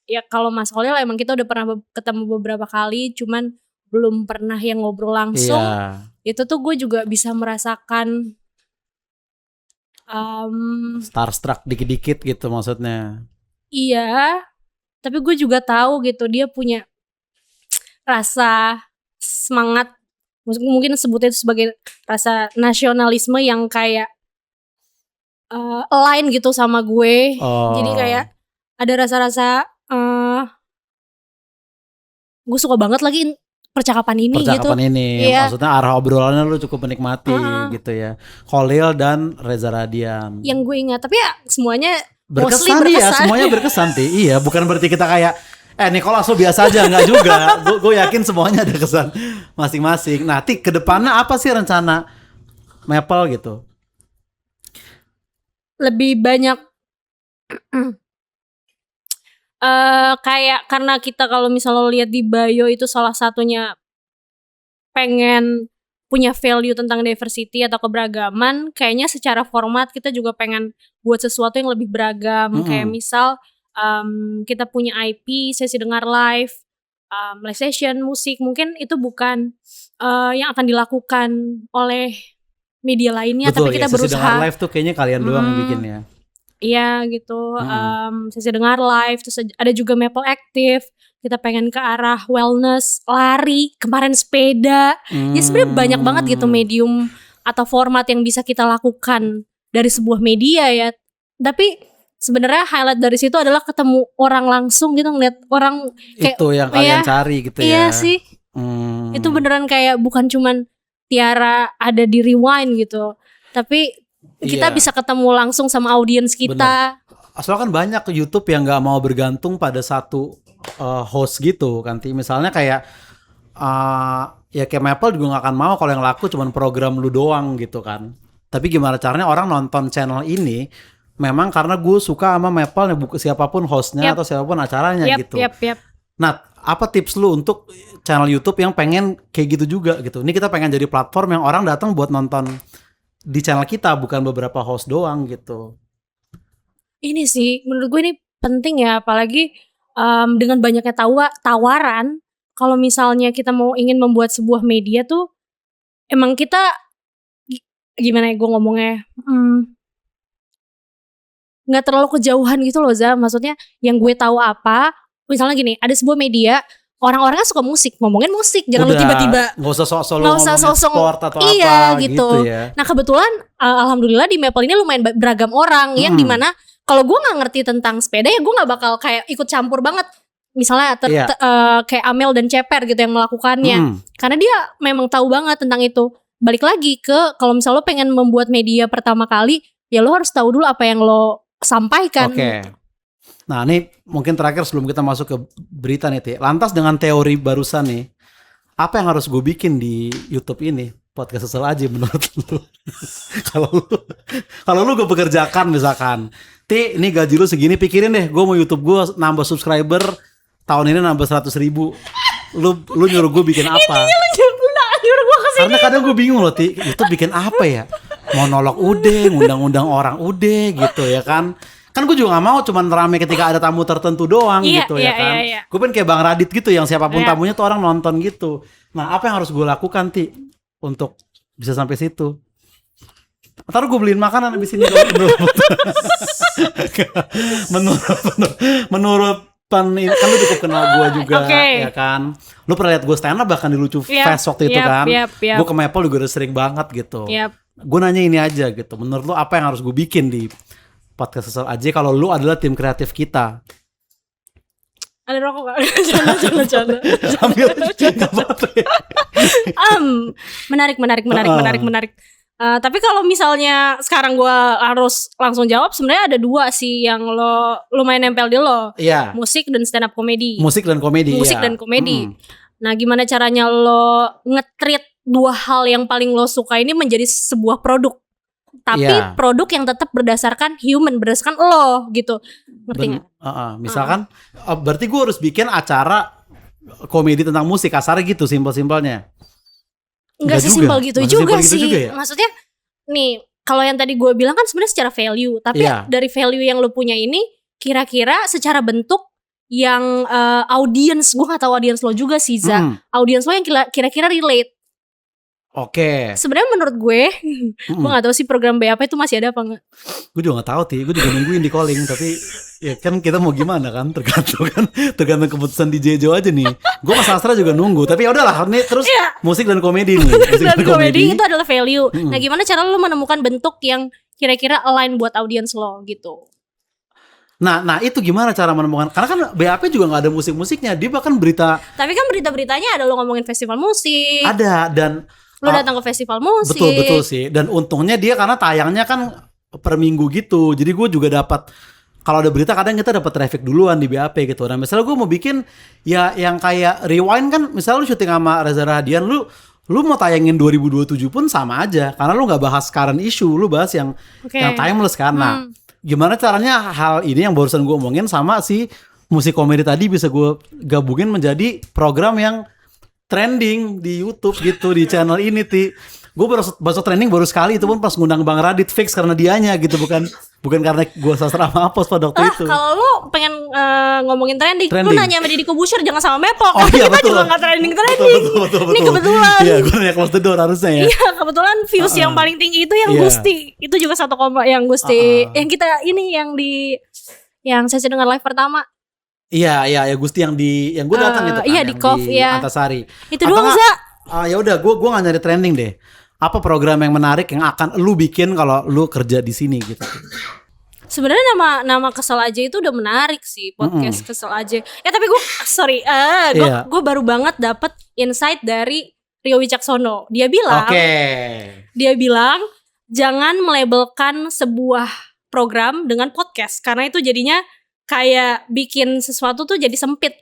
ya kalau Mas Khalil emang kita udah pernah ketemu beberapa kali, cuman belum pernah yang ngobrol langsung. Itu tuh gue juga bisa merasakan starstruck dikit-dikit gitu maksudnya. Iya, tapi gue juga tahu gitu dia punya rasa semangat, mungkin sebutnya itu sebagai rasa nasionalisme yang kayak align gitu sama gue. Jadi kayak ada rasa-rasa gue suka banget lagi percakapan ini gitu. Maksudnya arah obrolannya lu cukup menikmati gitu ya. Khalil dan Reza Radian. Yang gue ingat, tapi ya semuanya berkesan. Ya, semuanya berkesan Iya, bukan berarti kita kayak Nicholas lo biasa aja, enggak juga. Gue yakin semuanya ada kesan masing-masing. Nah, ke depannya apa sih rencana Maple gitu? Lebih banyak kayak karena kita kalau misalnya lihat di bio itu salah satunya pengen punya value tentang diversity atau keberagaman, kayaknya secara format kita juga pengen buat sesuatu yang lebih beragam. Kayak misal kita punya IP, sesi dengar live, live session, musik, mungkin itu bukan yang akan dilakukan oleh media lainnya. Betul, tapi kita sesi berusaha. Dengar live tuh kayaknya kalian doang yang bikin ya. Iya gitu, sesi dengar live, terus ada juga Maple Active, kita pengen ke arah wellness, lari, kemarin sepeda. Ya sebenarnya banyak banget gitu medium atau format yang bisa kita lakukan dari sebuah media ya. Tapi sebenarnya highlight dari situ adalah ketemu orang langsung gitu, ngeliat orang kayak itu yang kalian cari gitu ya. Iya sih, itu beneran kayak bukan cuman Tiara ada di Rewind gitu, tapi kita bisa ketemu langsung sama audiens kita. Soalnya kan banyak ke YouTube yang nggak mau bergantung pada satu host gitu kan. Misalnya kayak ya kayak Maple juga nggak akan mau kalau yang laku cuman program lu doang gitu kan. Tapi gimana caranya orang nonton channel ini memang karena gue suka sama Maple, siapapun hostnya atau siapapun acaranya gitu. Nah, apa tips lu untuk channel YouTube yang pengen kayak gitu juga gitu? Ini kita pengen jadi platform yang orang datang buat nonton di channel kita, bukan beberapa host doang gitu. Ini sih menurut gue ini penting ya, apalagi dengan banyaknya tawaran. Kalau misalnya kita ingin membuat sebuah media tuh, emang kita gimana ya gue ngomongnya, nggak terlalu kejauhan gitu loh Za. Maksudnya yang gue tahu apa, misalnya gini, ada sebuah media, orang-orangnya suka musik, ngomongin musik, jangan lu tiba-tiba nggak usah sok-sok ngomongin sport atau iya, apa gitu ya. Nah kebetulan alhamdulillah di Maple ini lumayan beragam orang yang dimana kalau gue nggak ngerti tentang sepeda ya gue nggak bakal kayak ikut campur banget. Misalnya kayak Amel dan Ceper gitu yang melakukannya, karena dia memang tahu banget tentang itu. Balik lagi ke kalau misalnya lo pengen membuat media pertama kali, ya lo harus tahu dulu apa yang lo sampaikan. Nah ini mungkin terakhir sebelum kita masuk ke berita nih Ti. Lantas dengan teori barusan nih, apa yang harus gue bikin di YouTube ini? Podcast Sesel Aja menurut lu? Kalau lu gue pekerjakan misalkan, Ti ini gaji lu segini, pikirin deh gue mau YouTube gue nambah subscriber tahun ini nambah 100.000. Lu nyuruh gue bikin apa? Nyuruh gue kesini. Karena kadang gue bingung loh Ti, YouTube bikin apa ya? Monolog udah, ngundang-undang orang udah gitu ya kan? Kan gue juga gak mau cuman rame ketika ada tamu tertentu doang gitu ya kan. Gue pengen kayak Bang Radit gitu yang siapapun tamunya tuh orang nonton gitu. Nah apa yang harus gue lakukan Ti untuk bisa sampai situ? Ntar gue beliin makanan abis ini. Menurut kan lu cukup kenal gue juga, Oke. ya kan. Lu pernah lihat gue stand up bahkan di Lucu Fest waktu itu kan. Gue ke Maple juga udah sering banget gitu. Gue nanya ini aja gitu. Menurut lu apa yang harus gue bikin di podcast Kesel Aja kalau lu adalah tim kreatif kita? Ada rokok gak? Canda. Sambil nggak apa-apa ya. Menarik. Tapi kalau misalnya sekarang gue harus langsung jawab, sebenarnya ada 2 sih yang lo lumayan nempel di lo. Iya. Musik dan stand up comedy. Musik dan komedi. Nah, gimana caranya lo nge-treat 2 hal yang paling lo suka ini menjadi sebuah produk, tapi produk yang tetap berdasarkan human, berdasarkan lo gitu, ngerti nggak? Misalkan, berarti gue harus bikin acara komedi tentang musik, kasarnya gitu, simpel-simpelnya. Enggak sesimpel gitu juga sih. Ya? Maksudnya nih, kalau yang tadi gue bilang kan sebenarnya secara value, tapi dari value yang lo punya ini kira-kira secara bentuk yang audience, gue nggak tahu audience lo juga sih, audience lo yang kira-kira relate. Oke. Sebenarnya menurut gue nggak tahu sih program BAP itu masih ada apa enggak. Gue juga nggak tahu gue juga nungguin di calling, tapi ya kan kita mau gimana kan, tergantung keputusan DJ Jo aja nih. Gue Mas Astra juga nunggu, tapi ya udahlah nih terus musik dan komedi nih. Musik dan komedi itu adalah value. Nah, gimana cara lo menemukan bentuk yang kira-kira align buat audience lo gitu? Nah itu gimana cara menemukan? Karena kan BAP juga nggak ada musik-musiknya, dia bahkan berita. Tapi kan berita-beritanya ada lo ngomongin festival musik. Ada, dan lo datang ke festival musik. Betul sih. Dan untungnya dia karena tayangnya kan per minggu gitu. Jadi gue juga dapat, kalau ada berita kadang kita dapat traffic duluan di BAP gitu. Nah misalnya gue mau bikin ya yang kayak rewind kan, misalnya lu syuting sama Reza Rahadian, lu mau tayangin 2027 pun sama aja, karena lu nggak bahas current issue, lu bahas yang timeless kan. Nah gimana caranya hal ini yang barusan gue omongin sama si musik komedi tadi bisa gue gabungin menjadi program yang trending di YouTube gitu, di channel ini gue baru trending baru sekali, itu pun pas ngundang Bang Radit fix karena dianya gitu, bukan karena gue sastra sama Apos pada waktu itu. Kalau lu pengen ngomongin trending, lu nanya sama Deddy Corbuzier, jangan sama Mepok. Kita juga gak trending. Betul. Ini kebetulan. Iya, gue nanya close the door harusnya ya. Iya, kebetulan views yang paling tinggi itu yang Gusti. Itu juga 1, yang Gusti. Yang kita ini yang sesi dengan live pertama. Iya, Gusti yang gue datang gitu kan. Iya, di Kof, iya. Antasari. Itu doang, Za. Ya udah, gue gak nyari trending deh. Apa program yang menarik yang akan lu bikin kalau lu kerja di sini gitu? Sebenarnya nama Kesel Aja itu udah menarik sih, podcast Kesel Aja. Tapi gue baru banget dapet insight dari Rio Wicaksono. Dia bilang jangan melabelkan sebuah program dengan podcast, karena itu jadinya kayak bikin sesuatu tuh jadi sempit.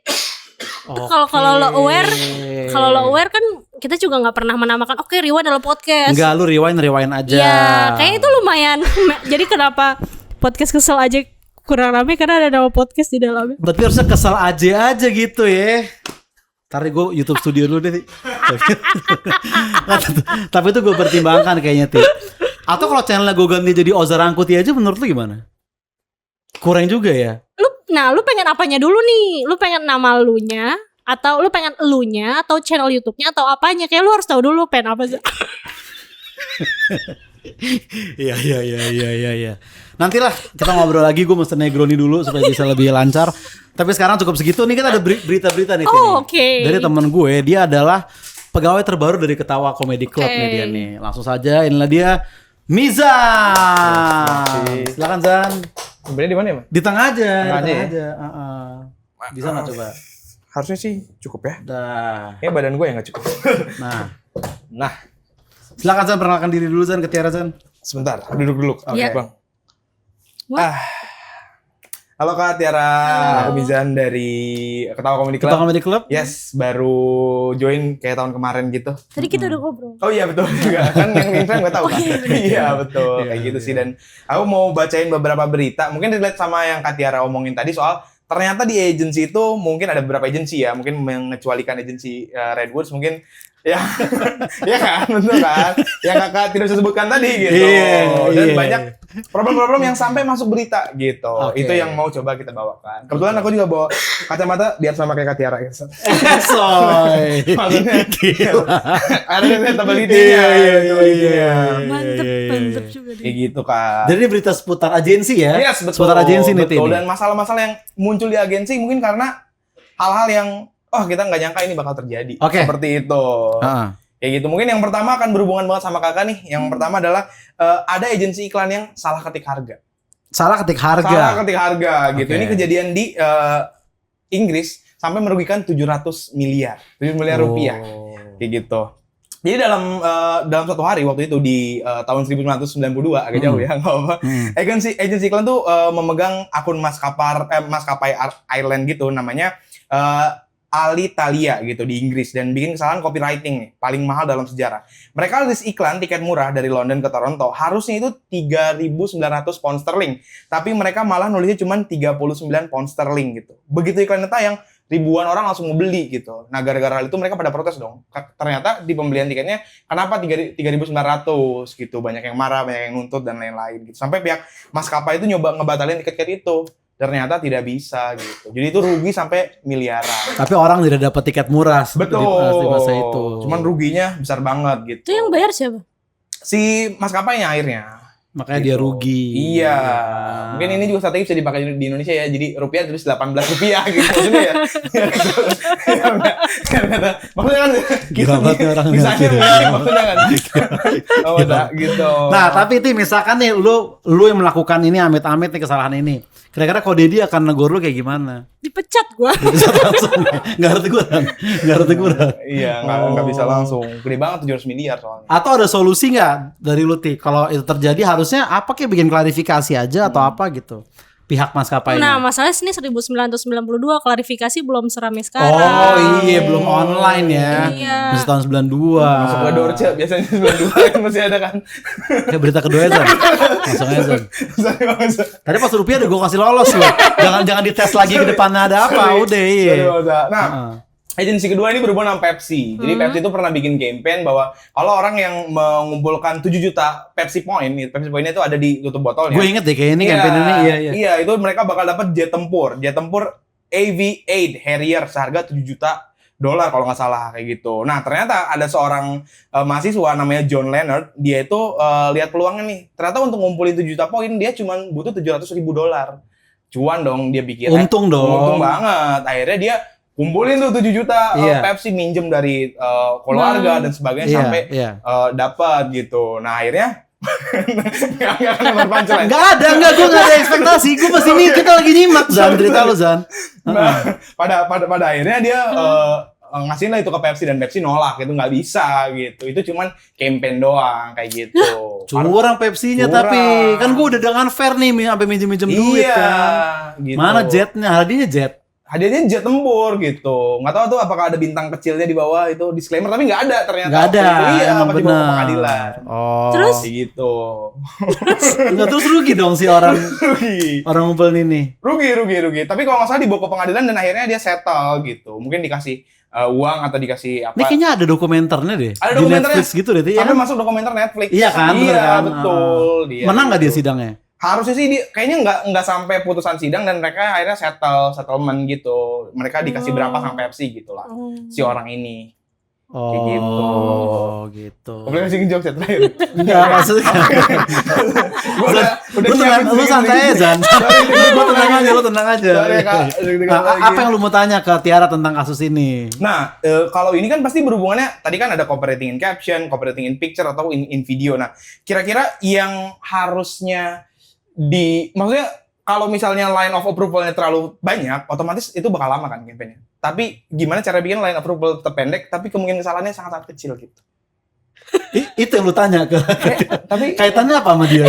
Kalau lo aware kan kita juga nggak pernah menamakan Rewind adalah podcast. Enggak, lu rewind aja. Ya, kayaknya itu lumayan. Jadi kenapa podcast Kesel Aja kurang rame, karena ada nama podcast di dalamnya. Berarti harusnya Kesel aja gitu ya. Ntar gue YouTube studio dulu deh. Tapi itu gue pertimbangkan kayaknya Atau kalau channelnya gue ganti jadi Oza Rangkuti aja, menurut lu gimana? Kurang juga ya. Lu pengen apanya dulu nih? Lu pengen nama lunya, atau lu pengen elunya, atau channel YouTube-nya, atau apanya? Kayak lu harus tahu dulu pengen apa sih. Iya. Nantilah kita ngobrol lagi, gue mesti Negroni dulu supaya bisa lebih lancar. Tapi sekarang cukup segitu nih, kan ada berita-berita nih. Dari temen gue, dia adalah pegawai terbaru dari Ketawa Comedy Club nih dia nih. Langsung saja, inilah dia Mizan. Silakan Zan. Sebenarnya di mana ya, Mas? Di tengah aja. Bisa nggak coba? Harusnya sih cukup ya. Dah. Badan gue yang nggak cukup. Nah. Silakan Zan, perkenalkan diri dulu Zan ke Tiara Zan. Sebentar, duduk dulu. Oke, Bang. What? Halo Kak Tiara, aku Mizan dari Ketawa Comedy Club. Ketawa Comedy Club? Yes, baru join kayak tahun kemarin gitu. Tadi kita udah ngobrol. Oh iya betul juga, kan yang intern gue tahu kan. Iya betul, kayak gitu sih. Dan aku mau bacain beberapa berita, mungkin relate sama yang Kak Tiara omongin tadi soal ternyata di agency itu mungkin ada beberapa agency ya, mungkin mengecualikan agency Redwoods mungkin ya, ya kan, betul kan? Yang kakak tidak bisa sebutkan tadi gitu. Dan banyak problem-problem yang sampai masuk berita gitu. Itu yang mau coba kita bawakan. Kebetulan aku juga bawa kacamata biar sama kayak Kak Tiara. Soy. Maksudnya ada relatability-nya. Mantep. Bener juga Kayak gitu kan. Jadi ini berita seputar agensi ya? Yes, betul. Seputar agensi nih, betul. ini. Dan masalah-masalah yang muncul di agensi mungkin karena hal-hal yang kita nggak nyangka ini bakal terjadi. Oke. Seperti itu. Kayak gitu. Mungkin yang pertama akan berhubungan banget sama kakak nih. Yang pertama adalah ada agensi iklan yang salah ketik harga. Salah ketik harga. Salah ketik harga gitu. Oke. Ini kejadian di Inggris sampai merugikan 700 miliar. 7 miliar rupiah. Kayak gitu. Jadi dalam satu hari waktu itu di tahun 1992 agak jauh ya, nggak apa. Agensi iklan tuh memegang akun maskapai Ireland gitu namanya Alitalia gitu di Inggris dan bikin kesalahan copywriting nih, paling mahal dalam sejarah. Mereka list iklan tiket murah dari London ke Toronto harusnya itu 3.900 pound sterling, tapi mereka malah nulisnya cuma 39 pound sterling gitu. Begitu iklannya tayang, ribuan orang langsung mau beli gitu. Nah, gara-gara hal itu mereka pada protes dong. Ternyata di pembelian tiketnya kenapa 3.900 gitu. Banyak yang marah, banyak yang nuntut dan lain-lain gitu. Sampai pihak maskapai itu nyoba ngebatalin tiket-tiket itu. Ternyata tidak bisa gitu. Jadi itu rugi sampai miliaran. Tapi orang tidak dapat tiket murah Betul. di masa itu. Cuman ruginya besar banget gitu. Itu yang bayar siapa? Si maskapainya akhirnya. Makanya Gitu. dia rugi. Iya. Mungkin ini juga strategi bisa dipakai di Indonesia ya. Jadi rupiah terus 18 rupiah gitu maksudnya ya. Maksudnya kan gitu. Orang Misalnya mikir. maksudnya kan. Gitu. Nah, tapi itu misalkan nih lu yang melakukan ini amit-amit nih kesalahan ini. Kira-kira kalau Dedi akan negor lu kayak gimana? Dipecat gua. Bisa langsung. Enggak ada teguran. Enggak ada teguran. Iya, nggak bisa langsung. Gede banget 700 miliar soalnya. Atau ada solusi nggak dari lu Ti? Kalau itu terjadi harusnya apa kayak bikin klarifikasi aja atau apa gitu? Pihak maskapai. Nah, masalahnya sini 1992 klarifikasi belum seramai sekarang. Oh iya, belum online ya. Iya. Masih tahun 92. Masuk ke Dorce biasanya 92 kan masih ada kan. Kayak berita kedua ya, Zan. Langsung aja, Zan. Tadi pas rupiah udah gue kasih lolos loh. Jangan dites lagi ke depannya ada apa. Udah iya. Nah, agensi kedua ini berhubungan sama Pepsi. Jadi Pepsi itu pernah bikin campaign bahwa kalau orang yang mengumpulkan 7 juta Pepsi Point itu ada di tutup botolnya. Gue inget deh kayak ini campaign ini. Iya. Iya, itu mereka bakal dapat jet tempur AV-8 Harrier seharga 7 juta dolar kalau nggak salah kayak gitu. Nah, ternyata ada seorang mahasiswa namanya John Leonard, dia itu lihat peluangnya nih. Ternyata untuk ngumpulin 7 juta poin dia cuma butuh 700.000 dolar. Cuan dong dia pikir. Untung dong. Untung banget. Akhirnya dia kumpulin tuh 7 juta Pepsi, minjem dari keluarga dan sebagainya sampai dapat gitu. Nah, akhirnya Enggak ada, gue enggak ada ekspektasi. Gue pas ini kita lagi nyimak Zan, cerita lu Zan. Nah, pada akhirnya dia ngasihin lah itu ke Pepsi dan Pepsi nolak, itu nggak bisa gitu. Itu cuman campaign doang kayak gitu. Curang Pepsinya Curang. tapi kan gue udah dengan fair nih sampai minjem duit kan. Gitu. Mana jetnya? Hadiahnya jet. Hadiahnya jet tempur gitu. Nggak tahu tuh apakah ada bintang kecilnya di bawah itu disclaimer, tapi nggak ada ternyata. Nggak ada. Iya, Emang pas dibawa ke benar. pengadilan. Oh. Terus? Kayak gitu. Nggak, terus rugi dong si orang rugi. orang ngumpulin ini. Rugi. Tapi kalau nggak salah dibawa ke pengadilan dan akhirnya dia settle gitu. Mungkin dikasih uang atau dikasih apa. Ini kayaknya ada dokumenternya deh. Ada Di dokumenternya. Netflix gitu deh. Iya Sampai kan? masuk dokumenter Netflix. Iya kan? Bener Iya, kan? betul. Dia, Menang nggak dia gitu. sidangnya? Harusnya sih kayaknya nggak sampai putusan sidang dan mereka akhirnya settlement gitu. Mereka dikasih berapa sama Pepsi gitu lah. Si orang ini. Kayak gitu. Gitu. Boleh ngasih jokes ya terakhir? Enggak, maksudnya. Lu tenang, lu santai aja, Zan. Lu tenang aja. Sorry, Kak. Nah, apa yang lu mau tanya ke Tiara tentang kasus ini? Nah, kalau ini kan pasti berhubungannya, tadi kan ada copywriting in caption, copywriting in picture, atau in video. Nah, kira-kira yang harusnya maksudnya kalau misalnya line of approval-nya terlalu banyak, otomatis itu bakal lama kan campaign-nya. Tapi gimana cara bikin line of approval terpendek, tapi kemungkinan kesalahannya sangat-sangat kecil gitu. Itu yang lu tanya ke. Tapi Kaitannya apa sama dia?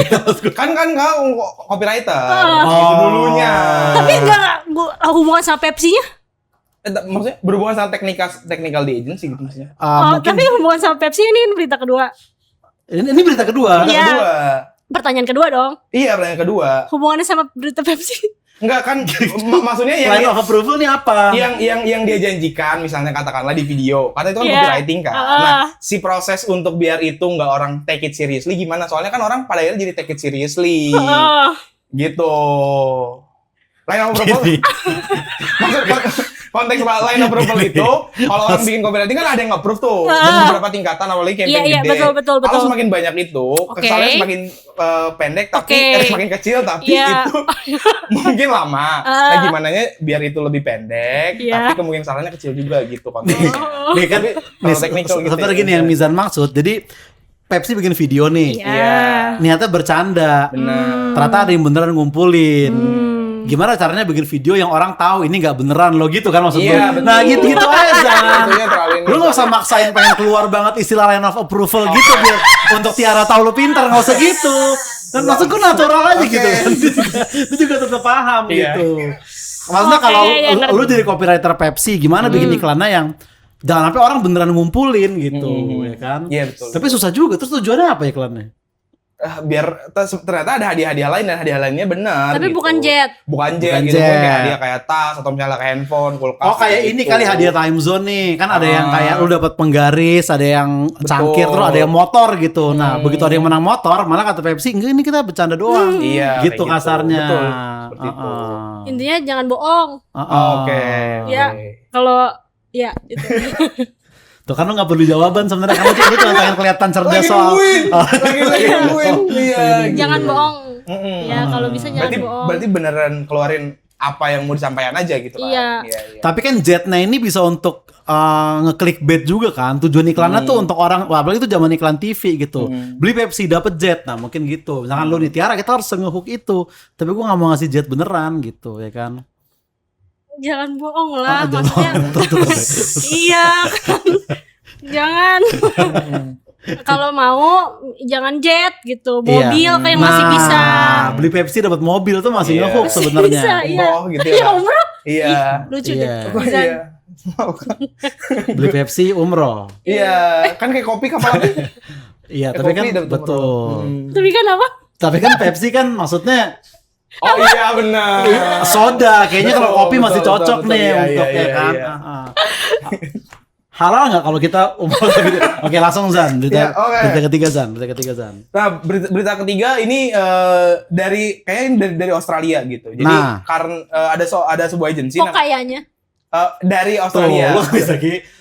kan kau copywriter Oh. itu dulunya. Tapi enggak hubungan sama Pepsi-nya? Maksudnya berhubungan sama technical di agency gitu maksudnya. Mungkin Tapi hubungan sama Pepsi ini berita kedua. ini berita kedua. Iya. Kedua. Pertanyaan kedua dong. Iya, pertanyaan kedua. Hubungannya sama berita Pepsi? Enggak kan maksudnya Line of approval ini apa? yang dia janjikan misalnya katakanlah di video karena itu kan Iya. copywriting kan. Nah, si proses untuk biar itu nggak orang take it seriously gimana? Soalnya kan orang pada akhirnya jadi take it seriously. Gitu. Line of approval. konteks line approval itu kalau orang bikin copywriting kan ada yang approve tuh dan beberapa tingkatan apalagi campaign Iya, gede. betul. Kalau semakin banyak itu kesannya semakin pendek tapi semakin kecil tapi itu mungkin lama. Nah gimana biar itu lebih pendek tapi kemungkinan salahnya kecil juga gitu konteksnya. Nih kan teknikal gitu. sebenarnya gini yang Mizan maksud. Jadi Pepsi bikin video nih. Iya. Niatnya bercanda. Benar. Ternyata ada yang beneran ngumpulin. Gimana caranya bikin video yang orang tahu ini nggak beneran lo gitu kan maksud Iya, gue. Nah gitu aja. Lu Lu gak usah maksain pengen keluar banget istilah line of approval gitu biar untuk Tiara tahu lu pintar, gak usah gitu. Dan maksud gue natural aja gitu kan. Lu juga tetap paham gitu. Maksudnya kalau lu jadi copywriter Pepsi gimana bikin iklannya yang jangan sampai orang beneran ngumpulin gitu ya kan. Iya betul. Tapi susah juga. Terus tujuannya apa iklannya? Biar ternyata ada hadiah-hadiah lain dan hadiah lainnya benar. Tapi gitu. bukan jet gitu. Mungkin kayak hadiah kayak tas atau misalnya kayak handphone, kulkas. Oh kayak ini kali hadiah time zone nih. Kan ada yang kayak lu dapat penggaris, ada yang cangkir, terus ada yang motor gitu. Nah, begitu ada yang menang motor, malah kata Pepsi, enggak ini kita bercanda doang. Iya, gitu kasarnya. Betul. Seperti itu. intinya jangan bohong Oke. ya kalau ya itu. Tuh kan lu gak perlu jawaban sebenarnya. Kamu cuma pengen kelihatan cerdas soal. Lagi nungguin. Iya. Jangan bohong. Ya kalau bisa jangan bohong. Berarti beneran keluarin apa yang mau disampaikan aja gitu kan. Iya. Tapi kan Jetna ini bisa untuk nge-clickbait juga kan. Tujuan iklannya tuh untuk orang, wah, apalagi itu zaman iklan TV gitu. Beli Pepsi dapat jet. Nah, mungkin gitu. Misalkan lu nih Tiara kita harus nge-hook itu. Tapi gua enggak mau ngasih jet beneran gitu ya kan. Jangan bohong lah maksudnya. Iya kan. Jangan. Kalau mau jangan jet gitu. Mobil kayak masih bisa. Beli Pepsi dapat mobil tuh masih nge-hook sebenarnya. Bisa, Umroh gitu ya. Iya, umroh. Iya. Lucu Iya. deh. Oh, Bisa. iya. Beli Pepsi umroh. Iya, kan kayak kopi kapal api. Iya, tapi kan kopi dapat betul. Tapi kan apa? Tapi kan Pepsi kan maksudnya Oh iya benar. soda. Kayaknya kalau kopi masih Betul, cocok betul, nih iya, untuk iya, ya kan. iya. Halal nggak kalau kita umroh gitu? Oke, langsung Zan. Iya, oke. Berita ketiga Zan. Nah, berita ketiga ini dari Australia gitu. Jadi Nah. karena ada sebuah agensi Kok kayaknya? dari Tuh, Australia. lo bisa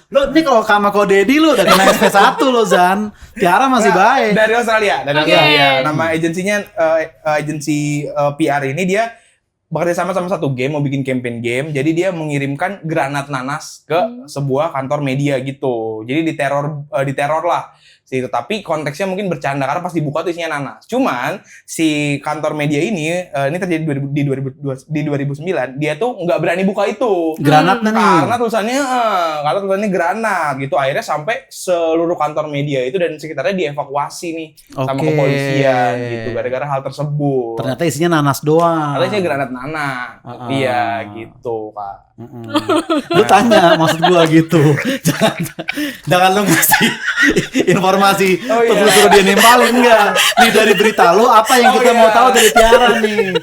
lo ini kalau sama Kodedi lo udah kena SP1 lo Zan. Tiara masih baik. Dari Australia. Oke. Nama agensinya agensi PR ini dia bekerja sama satu game, mau bikin campaign game. Jadi dia mengirimkan granat nanas ke sebuah kantor media gitu. Jadi diteror lah. Tapi konteksnya mungkin bercanda karena pas dibuka tuh isinya nanas. Cuman si kantor media ini terjadi di 2009, dia tuh nggak berani buka itu. Granatnya nih. Karena tulisannya granat gitu. Akhirnya sampai seluruh kantor media itu dan sekitarnya dievakuasi nih sama Oke. kepolisian gitu gara-gara hal tersebut. Ternyata isinya nanas doang. Katanya isinya granat nanas. Iya gitu, Kak. Lu tanya maksud gua gitu. jangan lu ngasih informasi terus suruh dia nimpalin enggak. Nih dari berita lu apa yang kita mau tahu dari Tiara nih.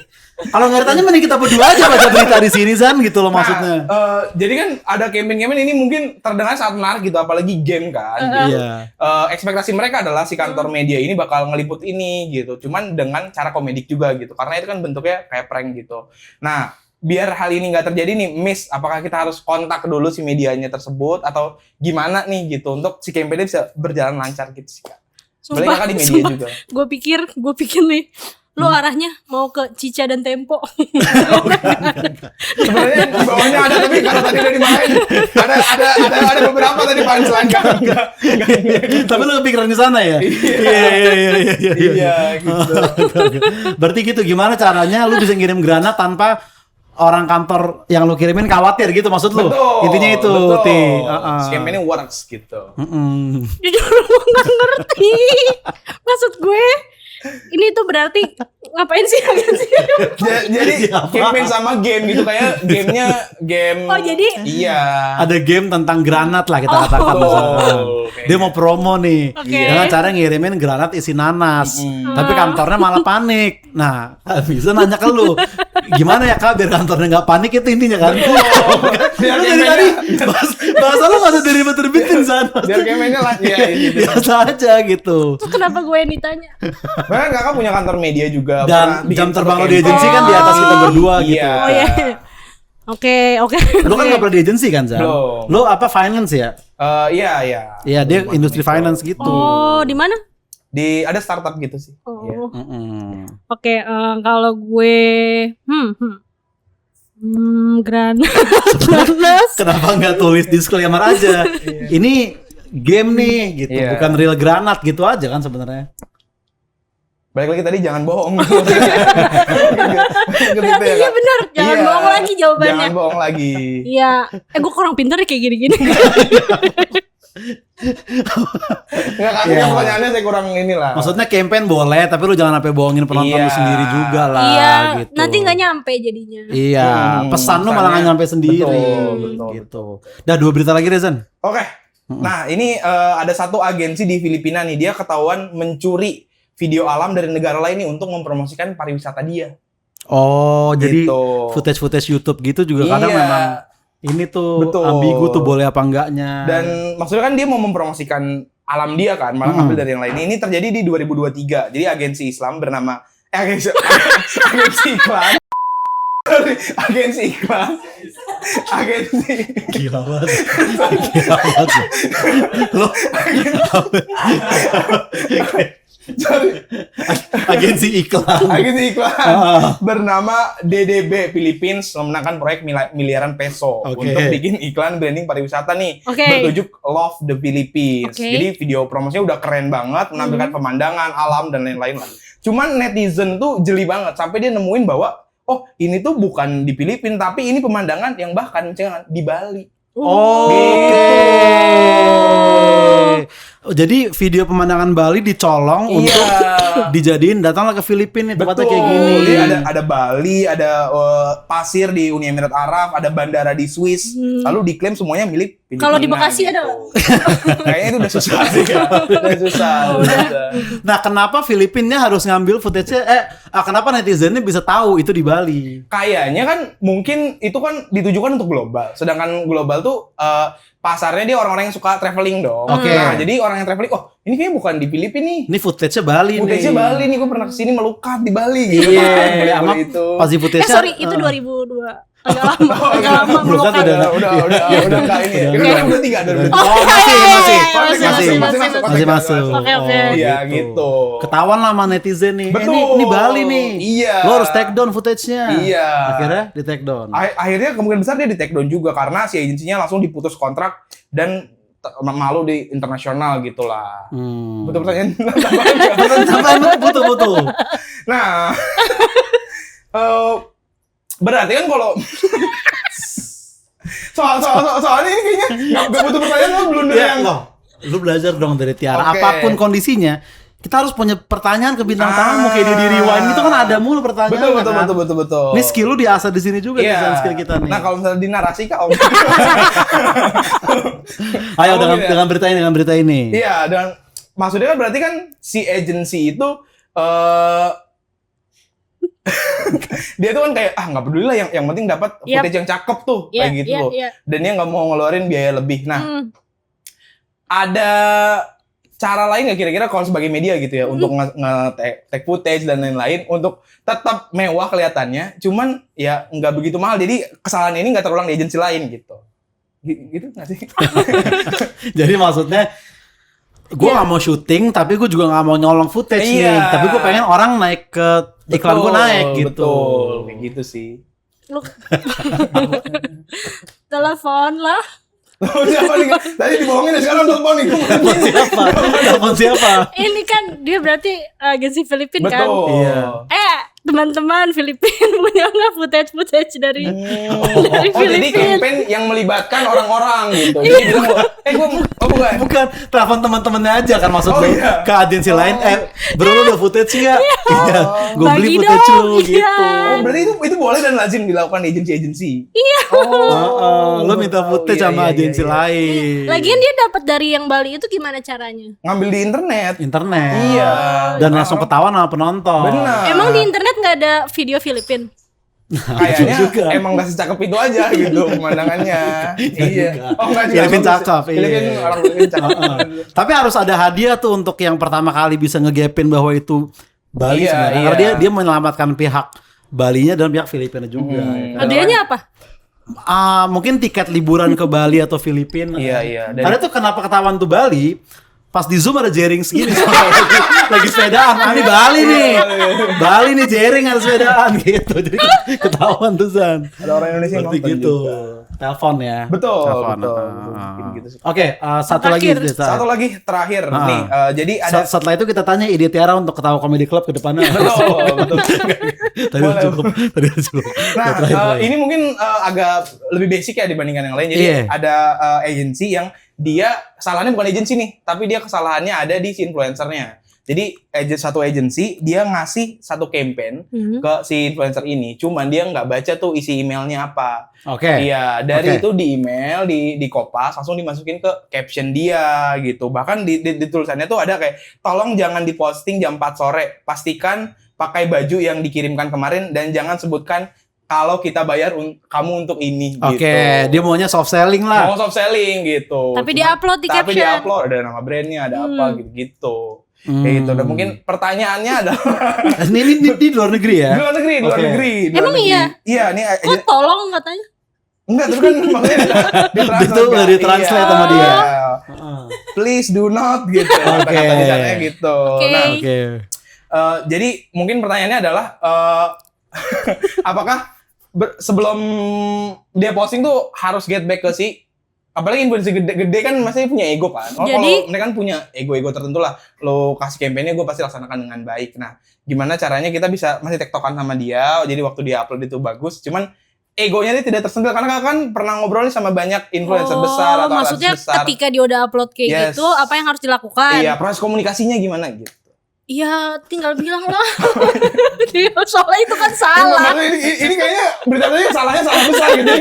Kalau nggak ditanya mending kita berdua aja baca berita di sini Zan gitu loh maksudnya. Jadi kan ada campaign ini mungkin terdengar sangat menarik gitu apalagi game kan. Iya. Ekspektasi mereka adalah si kantor media ini bakal ngeliput ini gitu. Cuman dengan cara komedik juga gitu. Karena itu kan bentuknya kayak prank gitu. Nah, biar hal ini nggak terjadi nih, Miss, apakah kita harus kontak dulu si medianya tersebut atau gimana nih gitu untuk si campaign bisa berjalan lancar gitu sih, Kak. Sebenarnya Kakak di media juga. Gue pikir nih, lu arahnya mau ke Cica dan Tempo. Sebenarnya di bawahnya ada tapi karena tadi udah dimarahin. Ada beberapa tadi punchline enggak. Tapi lu kepikiran di sana ya? Iya gitu. Berarti gitu gimana caranya lu bisa ngirim granat tanpa orang kantor yang lu kirimin khawatir gitu maksud lu? Intinya itu, Ti. Scam ini works gitu. Jujur gue gak ngerti. Maksud gue, ini tuh berarti ngapain sih agensi? Jadi campaign sama game gitu kayak gamenya game. Oh jadi? Iya. Ada game tentang granat lah kita katakan misalkan. Dia mau promo nih. Oke. Dengan cara ngirimin granat isi nanas. Tapi kantornya malah panik. Nah, bisa nanya ke lu. Gimana ya Kak biar kantornya nggak panik itu intinya kan? Biar Lu dari tadi bahasa lu nggak ada terbitin sana. Biar campaignnya lah. Iya gitu. Biasa aja gitu. Terus kenapa gue yang ditanya? Karena Kakak punya kantor media juga. Dan jam terbang lo di agensi kan di atas kita berdua gitu. Iya. Oh iya. Oke. Lu kan nggak pernah di agency kan, Zan? Belum. Lu apa finance ya? Iya. Iya, dia industri finance gitu. Oh, di mana? Ada startup gitu sih. Oh. Iya. Oke, kalau gue Granas. Kenapa nggak tulis disclaimer aja? Ini game nih gitu, Iya. bukan real granat gitu aja kan sebenarnya. Balik lagi tadi jangan bohong. Berarti iya benar, jangan Iya. bohong lagi jawabannya. Jangan bohong lagi. Iya, gue kurang pintar ya kayak gini-gini. Enggak kan Iya. pertanyaannya saya kurang inilah. Maksudnya campaign boleh, tapi lu jangan sampai bohongin penonton lu Iya. sendiri juga lah. Iya, gitu. nanti nggak nyampe jadinya. Iya, pesan lu malah nggak nyampe sendiri. Betul, gitu. Dah 2 berita lagi Rezan. Oke. Nah, ini ada satu agensi di Filipina nih, dia ketahuan mencuri video alam dari negara lain nih untuk mempromosikan pariwisata dia. Oh, jadi Gitu. footage YouTube gitu juga kadang Iya. memang ini tuh Betul. ambigu tuh boleh apa enggaknya. Dan maksudnya kan dia mau mempromosikan alam dia kan, malah ngambil dari yang lain. Ini terjadi di 2023. Jadi agensi Islam bernama agensi iklan. Agensi Gila banget. Gila banget. Lo agensi iklan. Agensi iklan Ah. bernama DDB Philippines memenangkan proyek miliaran peso Oke. untuk bikin iklan branding pariwisata nih Oke. bertajuk Love the Philippines. Oke. Jadi video promosinya udah keren banget, menampilkan pemandangan, alam dan lain-lain lah. Cuman netizen tuh jeli banget sampai dia nemuin bahwa oh ini tuh bukan di Filipina tapi ini pemandangan yang bahkan jangan di Bali. Oh, Gitu. Oh, jadi video pemandangan Bali dicolong Iya. untuk dijadiin datanglah ke Filipina nih tempatnya Betul. kayak gini. Jadi ada Bali, ada pasir di Uni Emirat Arab, ada bandara di Swiss. Lalu diklaim semuanya milik Filipina. Kalau di Bekasi ada gitu. Kayaknya itu udah susah sih. Udah susah. Nah, kenapa Filipina harus ngambil footage-nya? Kenapa netizennya bisa tahu itu di Bali? Kayaknya kan mungkin itu kan ditujukan untuk global. Sedangkan global tuh pasarnya dia orang-orang yang suka traveling dong. Oke. Nah, jadi orang yang traveling, oh ini kayaknya bukan di Filipina nih. Ini footage-nya Bali nih. Footage-nya Bali nih, gue pernah kesini melukat di Bali gitu Iya, kan. Beli sama itu. pas di footage-nya. sorry, itu 2002. Agak lama Melukat melukat. Udah enggak ini ya. Kita udah 3 dari Oh, masih. Masih Masih. Oke. Iya, gitu. Ketahuan lah sama netizen nih. Betul. Ini Bali nih. Iya. Lo harus take down footage-nya. Iya. Akhirnya di take down. Akhirnya kemungkinan besar dia di take down juga karena si agensinya langsung diputus kontrak dan malu di internasional gitulah. Betul pertanyaan. Betul. Nah, berarti kan kalau soalnya ini kayaknya nggak butuh pertanyaan lo belum Ya, yang loh. Lu belajar dong dari Tiara. Oke. Apapun kondisinya, kita harus punya pertanyaan ke bintang tamu kayak di rewind gitu kan ada mulu pertanyaan. betul. Ini skill lu diasah di sini juga Iya. nih skill kita nih. Nah, kalau misalnya di narasi Kak Om. Ayo Kamu gitu ya? dengan berita ini. Iya, dan maksudnya kan berarti kan si agency itu dia tuh kan kayak nggak peduli lah yang penting dapat footage yang cakep tuh kayak gitu loh. Dan dia nggak mau ngeluarin biaya lebih. Nah, ada cara lain nggak kira-kira kalau sebagai media gitu ya untuk nge-take footage dan lain-lain untuk tetap mewah kelihatannya, cuman ya nggak begitu mahal. Jadi kesalahan ini nggak terulang di agensi lain gitu. Gitu nggak sih? Jadi maksudnya gue nggak mau syuting tapi gue juga nggak mau nyolong footage nih. Tapi gue pengen orang naik ke iklan gue naik gitu. Betul, kayak gitu sih. Lu telepon lah. Siapa nih? Tadi dibohongin sekarang telepon nih. Telepon siapa? Ini kan dia berarti agensi Filipina kan. Betul. Iya. Teman-teman Filipina punya nggak footage dari Jadi Filipina? campaign yang melibatkan orang-orang gitu. Jadi bilang, gue bukan. Bukan, telepon teman-temannya aja kan maksud Oh, lu iya. ke agensi lain. Bro lu udah footage nggak? Iya. Gue beli Bagi footage dong, lu iya. gitu. Oh, berarti itu boleh dan lazim dilakukan di agensi-agensi. Lu minta footage sama agensi lain. Lagian dia dapat dari yang Bali itu gimana caranya? Ngambil di internet. Internet. Iya. Dan langsung ketahuan sama penonton. Benar. Emang di internet nggak ada video Filipin? Kayaknya juga. emang gak secakep itu aja gitu pemandangannya. Iya. Oh enggak juga. Filipin Bagus. cakep, iya. Filipin orang Filipin cakep. Tapi harus ada hadiah tuh untuk yang pertama kali bisa ngegapin bahwa itu Bali Iya, sebenarnya. iya. Karena dia menyelamatkan pihak Balinya dan pihak Filipina juga. Ya kan? Hadiahnya apa? Mungkin tiket liburan ke Bali atau Filipina. Iya. Ada tuh kenapa ketahuan tuh Bali? Pas di Zoom ada jaring segini lagi sepedaan. Ini Bali nih. Bali nih jaring ada sepedaan gitu. Jadi ketahuan tuh Zan. Ada orang Indonesia yang Berarti nonton gitu. juga. Telepon ya. Betul. Telepon. Mungkin gitu sih. Oke, satu lagi. Terakhir. Desa. Satu lagi terakhir nih. Jadi ada Setelah itu kita tanya ide Tiara untuk ketawa comedy club ke depannya. betul. Tadi udah cukup. Nah, Terakhir. ini mungkin agak lebih basic ya dibandingkan yang lain. Jadi Iya. ada agensi yang dia kesalahannya bukan agensi nih, tapi dia kesalahannya ada di si influencernya. Jadi satu agensi dia ngasih satu campaign ke si influencer ini, cuman dia nggak baca tuh isi emailnya apa. Oke. Iya, dari itu di email di kopas langsung dimasukin ke caption dia gitu. Bahkan di tulisannya tuh ada kayak tolong jangan diposting jam 4 sore, pastikan pakai baju yang dikirimkan kemarin dan jangan sebutkan kalau kita bayar kamu untuk ini gitu. Oke, dia maunya soft selling lah. Mau soft selling gitu. Tapi di-upload di Tapi caption. di-upload ada nama brandnya, ada apa gitu-gitu. Kayak gitu. Dan mungkin pertanyaannya adalah Ini di luar negeri ya? di luar negeri, di luar Oke. negeri. di luar Emang negeri. iya? Iya, nih Kok tolong katanya? enggak, tapi kan maksudnya Itu udah ditranslate sama dia. Please do not gitu. Oke. Kata-kata di sana gitu. Oke. Nah, Oke. jadi mungkin pertanyaannya adalah apakah sebelum dia posting tuh harus get back ke si apalagi influencer gede kan masih punya ego kan. Kalau mereka kan punya ego tertentu lah. Lo kasih campaignnya gue pasti laksanakan dengan baik. Nah, gimana caranya kita bisa masih tektokan sama dia. Jadi waktu dia upload itu bagus. Cuman egonya dia tidak tersentuh karena kan pernah ngobrol nih sama banyak influencer besar atau artis maksudnya besar. ketika dia udah upload kayak gitu, apa yang harus dilakukan? Iya, proses komunikasinya gimana gitu. Iya, tinggal bilang lah. Soalnya itu kan salah. Ini kayaknya berita tadi salahnya salah besar gitu.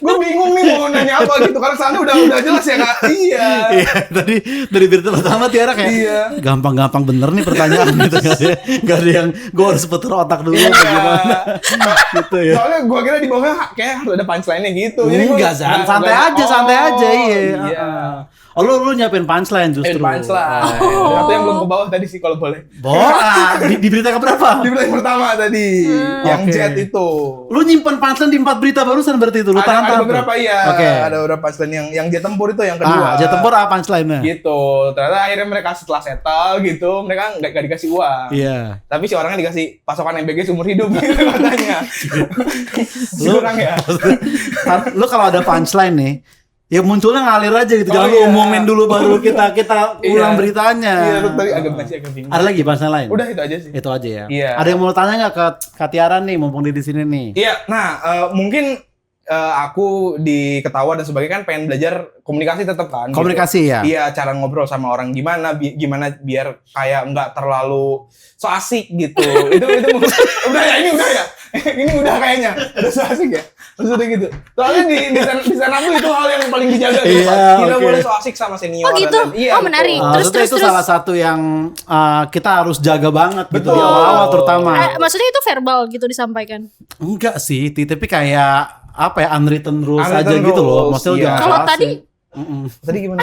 Gue bingung nih mau nanya apa gitu karena sana udah jelas ya Kak. Iya. Iya, tadi dari berita pertama Tiara kayak Iya. gampang-gampang bener nih pertanyaan gitu. Gak ada yang gue harus puter otak dulu Iya. apa gimana. Gitu ya. Soalnya gue kira di bawahnya kayak harus ada punchline-nya gitu. Jadi gua Enggak, Zan. Santai aja, iya. Oh, lu nyiapin punchline justru. Punchline. Oh. Atau yang belum ke bawah tadi sih kalau boleh. Di berita keberapa? Di berita yang pertama tadi, yang Oke. chat itu. Lu nyimpen punchline di 4 berita barusan berarti itu. Lu Ada tahan-tahan tuh. beberapa iya. Oke. Ada beberapa punchline yang dia tempur itu yang kedua. Dia tempur apa punchline-nya? Gitu. Ternyata akhirnya mereka setelah settle gitu, mereka nggak dikasih uang. Iya. Tapi si orangnya dikasih pasokan MBG seumur hidup gitu katanya. Si orang ya. Lu kalau ada punchline nih, ya munculnya ngalir aja gitu. Jangan lu iya. umumin dulu baru kita ulang Iya. beritanya. Iya, lu tadi masih agak bingung. Ada lagi punchline lain? Udah itu aja sih. Itu aja ya. Iya. Ada yang mau tanya nggak ke Katiara nih, mumpung dia di sini nih? Iya, nah mungkin aku di Ketawa dan sebagainya kan pengen belajar komunikasi tetap kan. Komunikasi gitu. ya? Iya, cara ngobrol sama orang gimana biar kayak nggak terlalu so asik gitu. itu udah ya ini udah ya. Ini udah kayaknya udah so asik ya. Maksudnya gitu. Soalnya di sana tuh itu hal yang paling dijaga gitu. Iya, Tidak oke. boleh so asik sama senior. Oh gitu? Iya, Oh, menarik. betul. Maksudnya itu salah satu yang kita harus jaga banget gitu Betul. di awal-awal terutama. Maksudnya itu verbal gitu disampaikan. Enggak sih, tapi kayak apa ya, unwritten rules Unwritten aja gitu loh. rules, Maksudnya iya. jangan Kalau so tadi asik. Tadi gimana?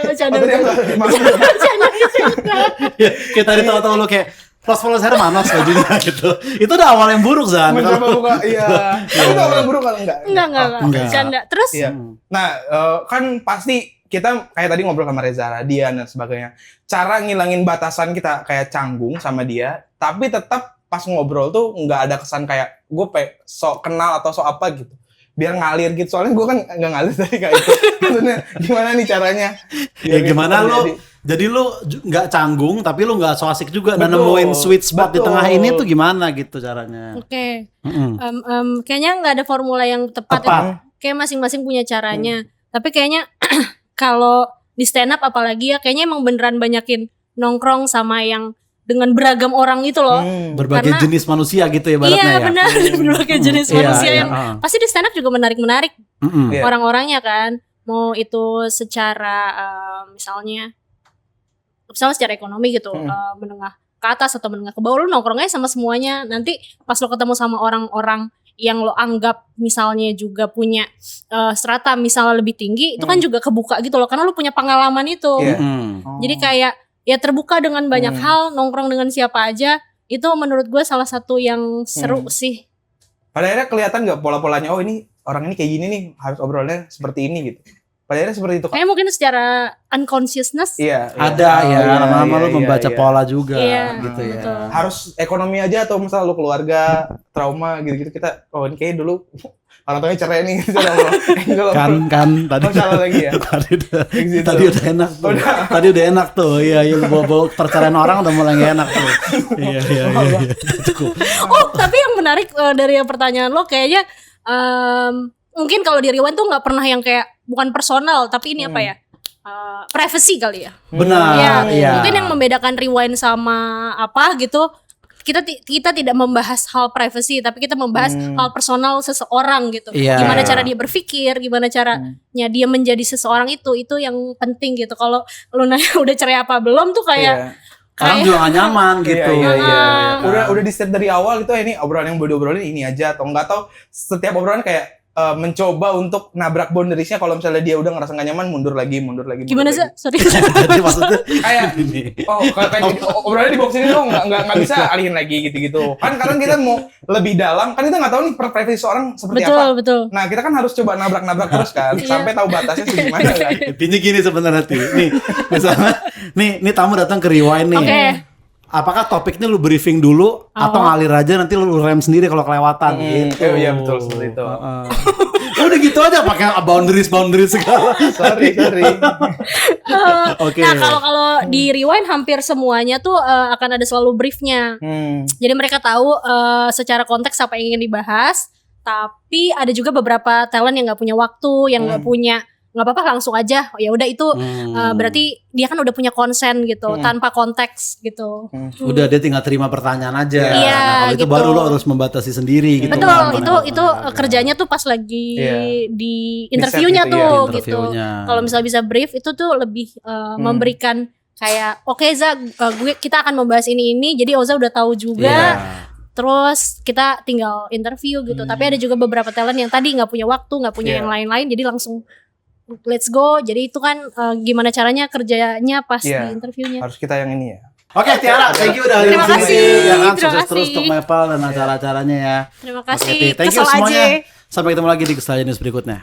Bercanda. Tadi apa? Ya, kayak tadi tahu-tahu lu kayak Los Hermanos bajunya gitu. Itu udah awal yang buruk Zan. Mencoba buka, iya. Tapi itu orang buruk kan enggak? Enggak. Enggak. Bercanda. Terus Iya. Nah, kan pasti kita kayak tadi ngobrol sama Reza Radian dan sebagainya. Cara ngilangin batasan kita kayak canggung sama dia, tapi tetap pas ngobrol tuh nggak ada kesan kayak gue sok kenal atau sok apa gitu. Biar ngalir gitu. Soalnya gue kan nggak ngalir tadi kayak itu. Maksudnya gimana nih caranya? Ya Biar gimana gitu lu terjadi. jadi lu nggak canggung tapi lu nggak so asik juga dan Betul, nemuin sweet spot di betul. tengah ini tuh gimana gitu caranya. oke. Mm-mm. Kayaknya nggak ada formula yang tepat. Tepat. Ya. Kayak masing-masing punya caranya. Tapi kayaknya kalau di stand up apalagi ya kayaknya emang beneran banyakin nongkrong sama yang dengan beragam orang itu loh. Berbagai Karena- jenis manusia gitu ya baratnya Iya ya. benar, berbagai jenis Iya, manusia iya, yang ah. pasti di stand up juga menarik-menarik Mm-mm. Iya. orang-orangnya kan. Mau itu secara misalnya secara ekonomi gitu, menengah ke atas atau menengah ke bawah, lu nongkrongnya sama semuanya. Nanti pas lo ketemu sama orang-orang yang lo anggap misalnya juga punya strata misalnya lebih tinggi, itu kan juga kebuka gitu loh, karena lo punya pengalaman itu. Iya. Mm-mm. Jadi kayak ya terbuka dengan banyak hal, nongkrong dengan siapa aja, itu menurut gue salah satu yang seru sih. Pada akhirnya kelihatan nggak pola-polanya, oh ini orang ini kayak gini nih, harus obrolannya seperti ini gitu. Padahal seperti itu, Kak. Kayak mungkin secara unconsciousness. Iya, Ada ya, iya, lama-lama iya, lu membaca iya. pola juga Iya, gitu ya. betul. Harus ekonomi aja atau misal lu keluarga trauma gitu-gitu, kita ini kayak dulu orang tuanya cerai nih gitu. Kan tadi salah lagi ya. tadi udah enak tuh. Tadi udah enak tuh. Iya, bawa perceraian orang udah mulai gak enak tuh. Iya. Oh, tapi yang menarik dari yang pertanyaan lo kayaknya mungkin kalau di Rewind tuh nggak pernah yang kayak bukan personal, tapi ini apa ya? Privacy kali ya. Benar. Ya, Iya. mungkin yang membedakan Rewind sama apa gitu. Kita tidak membahas hal privacy, tapi kita membahas hal personal seseorang gitu. Iya. Gimana cara dia berpikir, gimana caranya dia menjadi seseorang itu yang penting gitu. Kalau lu nanya udah cerai apa belum tuh kayak Orang juga gak nyaman gitu. Iya. Udah di set dari awal gitu, ini obrolan yang boleh obrolin ini aja atau enggak, tahu setiap obrolan kayak mencoba untuk nabrak boundariesnya. Kalau misalnya dia udah ngerasa gak nyaman, mundur lagi. Gimana sih? Sorry. Jadi maksudnya kayak kayak obrolannya di box ini dong, nggak bisa alihin lagi gitu-gitu. Kan kadang kita mau lebih dalam, kan kita nggak tahu nih privasi seorang seperti apa. Betul. Nah, kita kan harus coba nabrak terus kan, sampai tahu batasnya segimana kan. intinya gini sebenarnya nih misalnya nih tamu datang ke Rewind nih. Oke. Apakah topiknya lu briefing dulu atau ngalir aja nanti lu rem sendiri kalau kelewatan gitu. Iya betul seperti itu. Udah gitu aja pakai boundaries segala. sorry. Oke. Nah, kalau di Rewind hampir semuanya tuh akan ada selalu briefnya. Jadi mereka tahu secara konteks apa yang ingin dibahas. Tapi ada juga beberapa talent yang nggak punya waktu, yang nggak apa-apa langsung aja. Ya udah itu berarti dia kan udah punya konsen gitu, tanpa konteks gitu. Udah dia tinggal terima pertanyaan aja. Iya, Nah, kalau itu gitu. baru lo harus membatasi sendiri gitu. Betul, itu kerjanya tuh pas lagi di interviewnya Di set gitu tuh ya, gitu. interviewnya. Kalau misalnya bisa brief itu tuh lebih memberikan kayak oke, Za, kita akan membahas ini jadi Oza udah tahu juga. Iya. Terus kita tinggal interview gitu. Tapi ada juga beberapa talent yang tadi nggak punya waktu, nggak punya yang lain-lain, jadi langsung let's go. Jadi itu kan gimana caranya kerjanya pas di interviewnya. Harus kita yang ini ya. Oke, Tiara, thank you udah Terima hadir di sini. kasih, Ya kan, terima sukses terus kasih. untuk Maple dan acara-acaranya ya. Terima Oke, kasih. Ti. Thank you Kesel semuanya. aja. Sampai ketemu lagi di Kesalahan News berikutnya.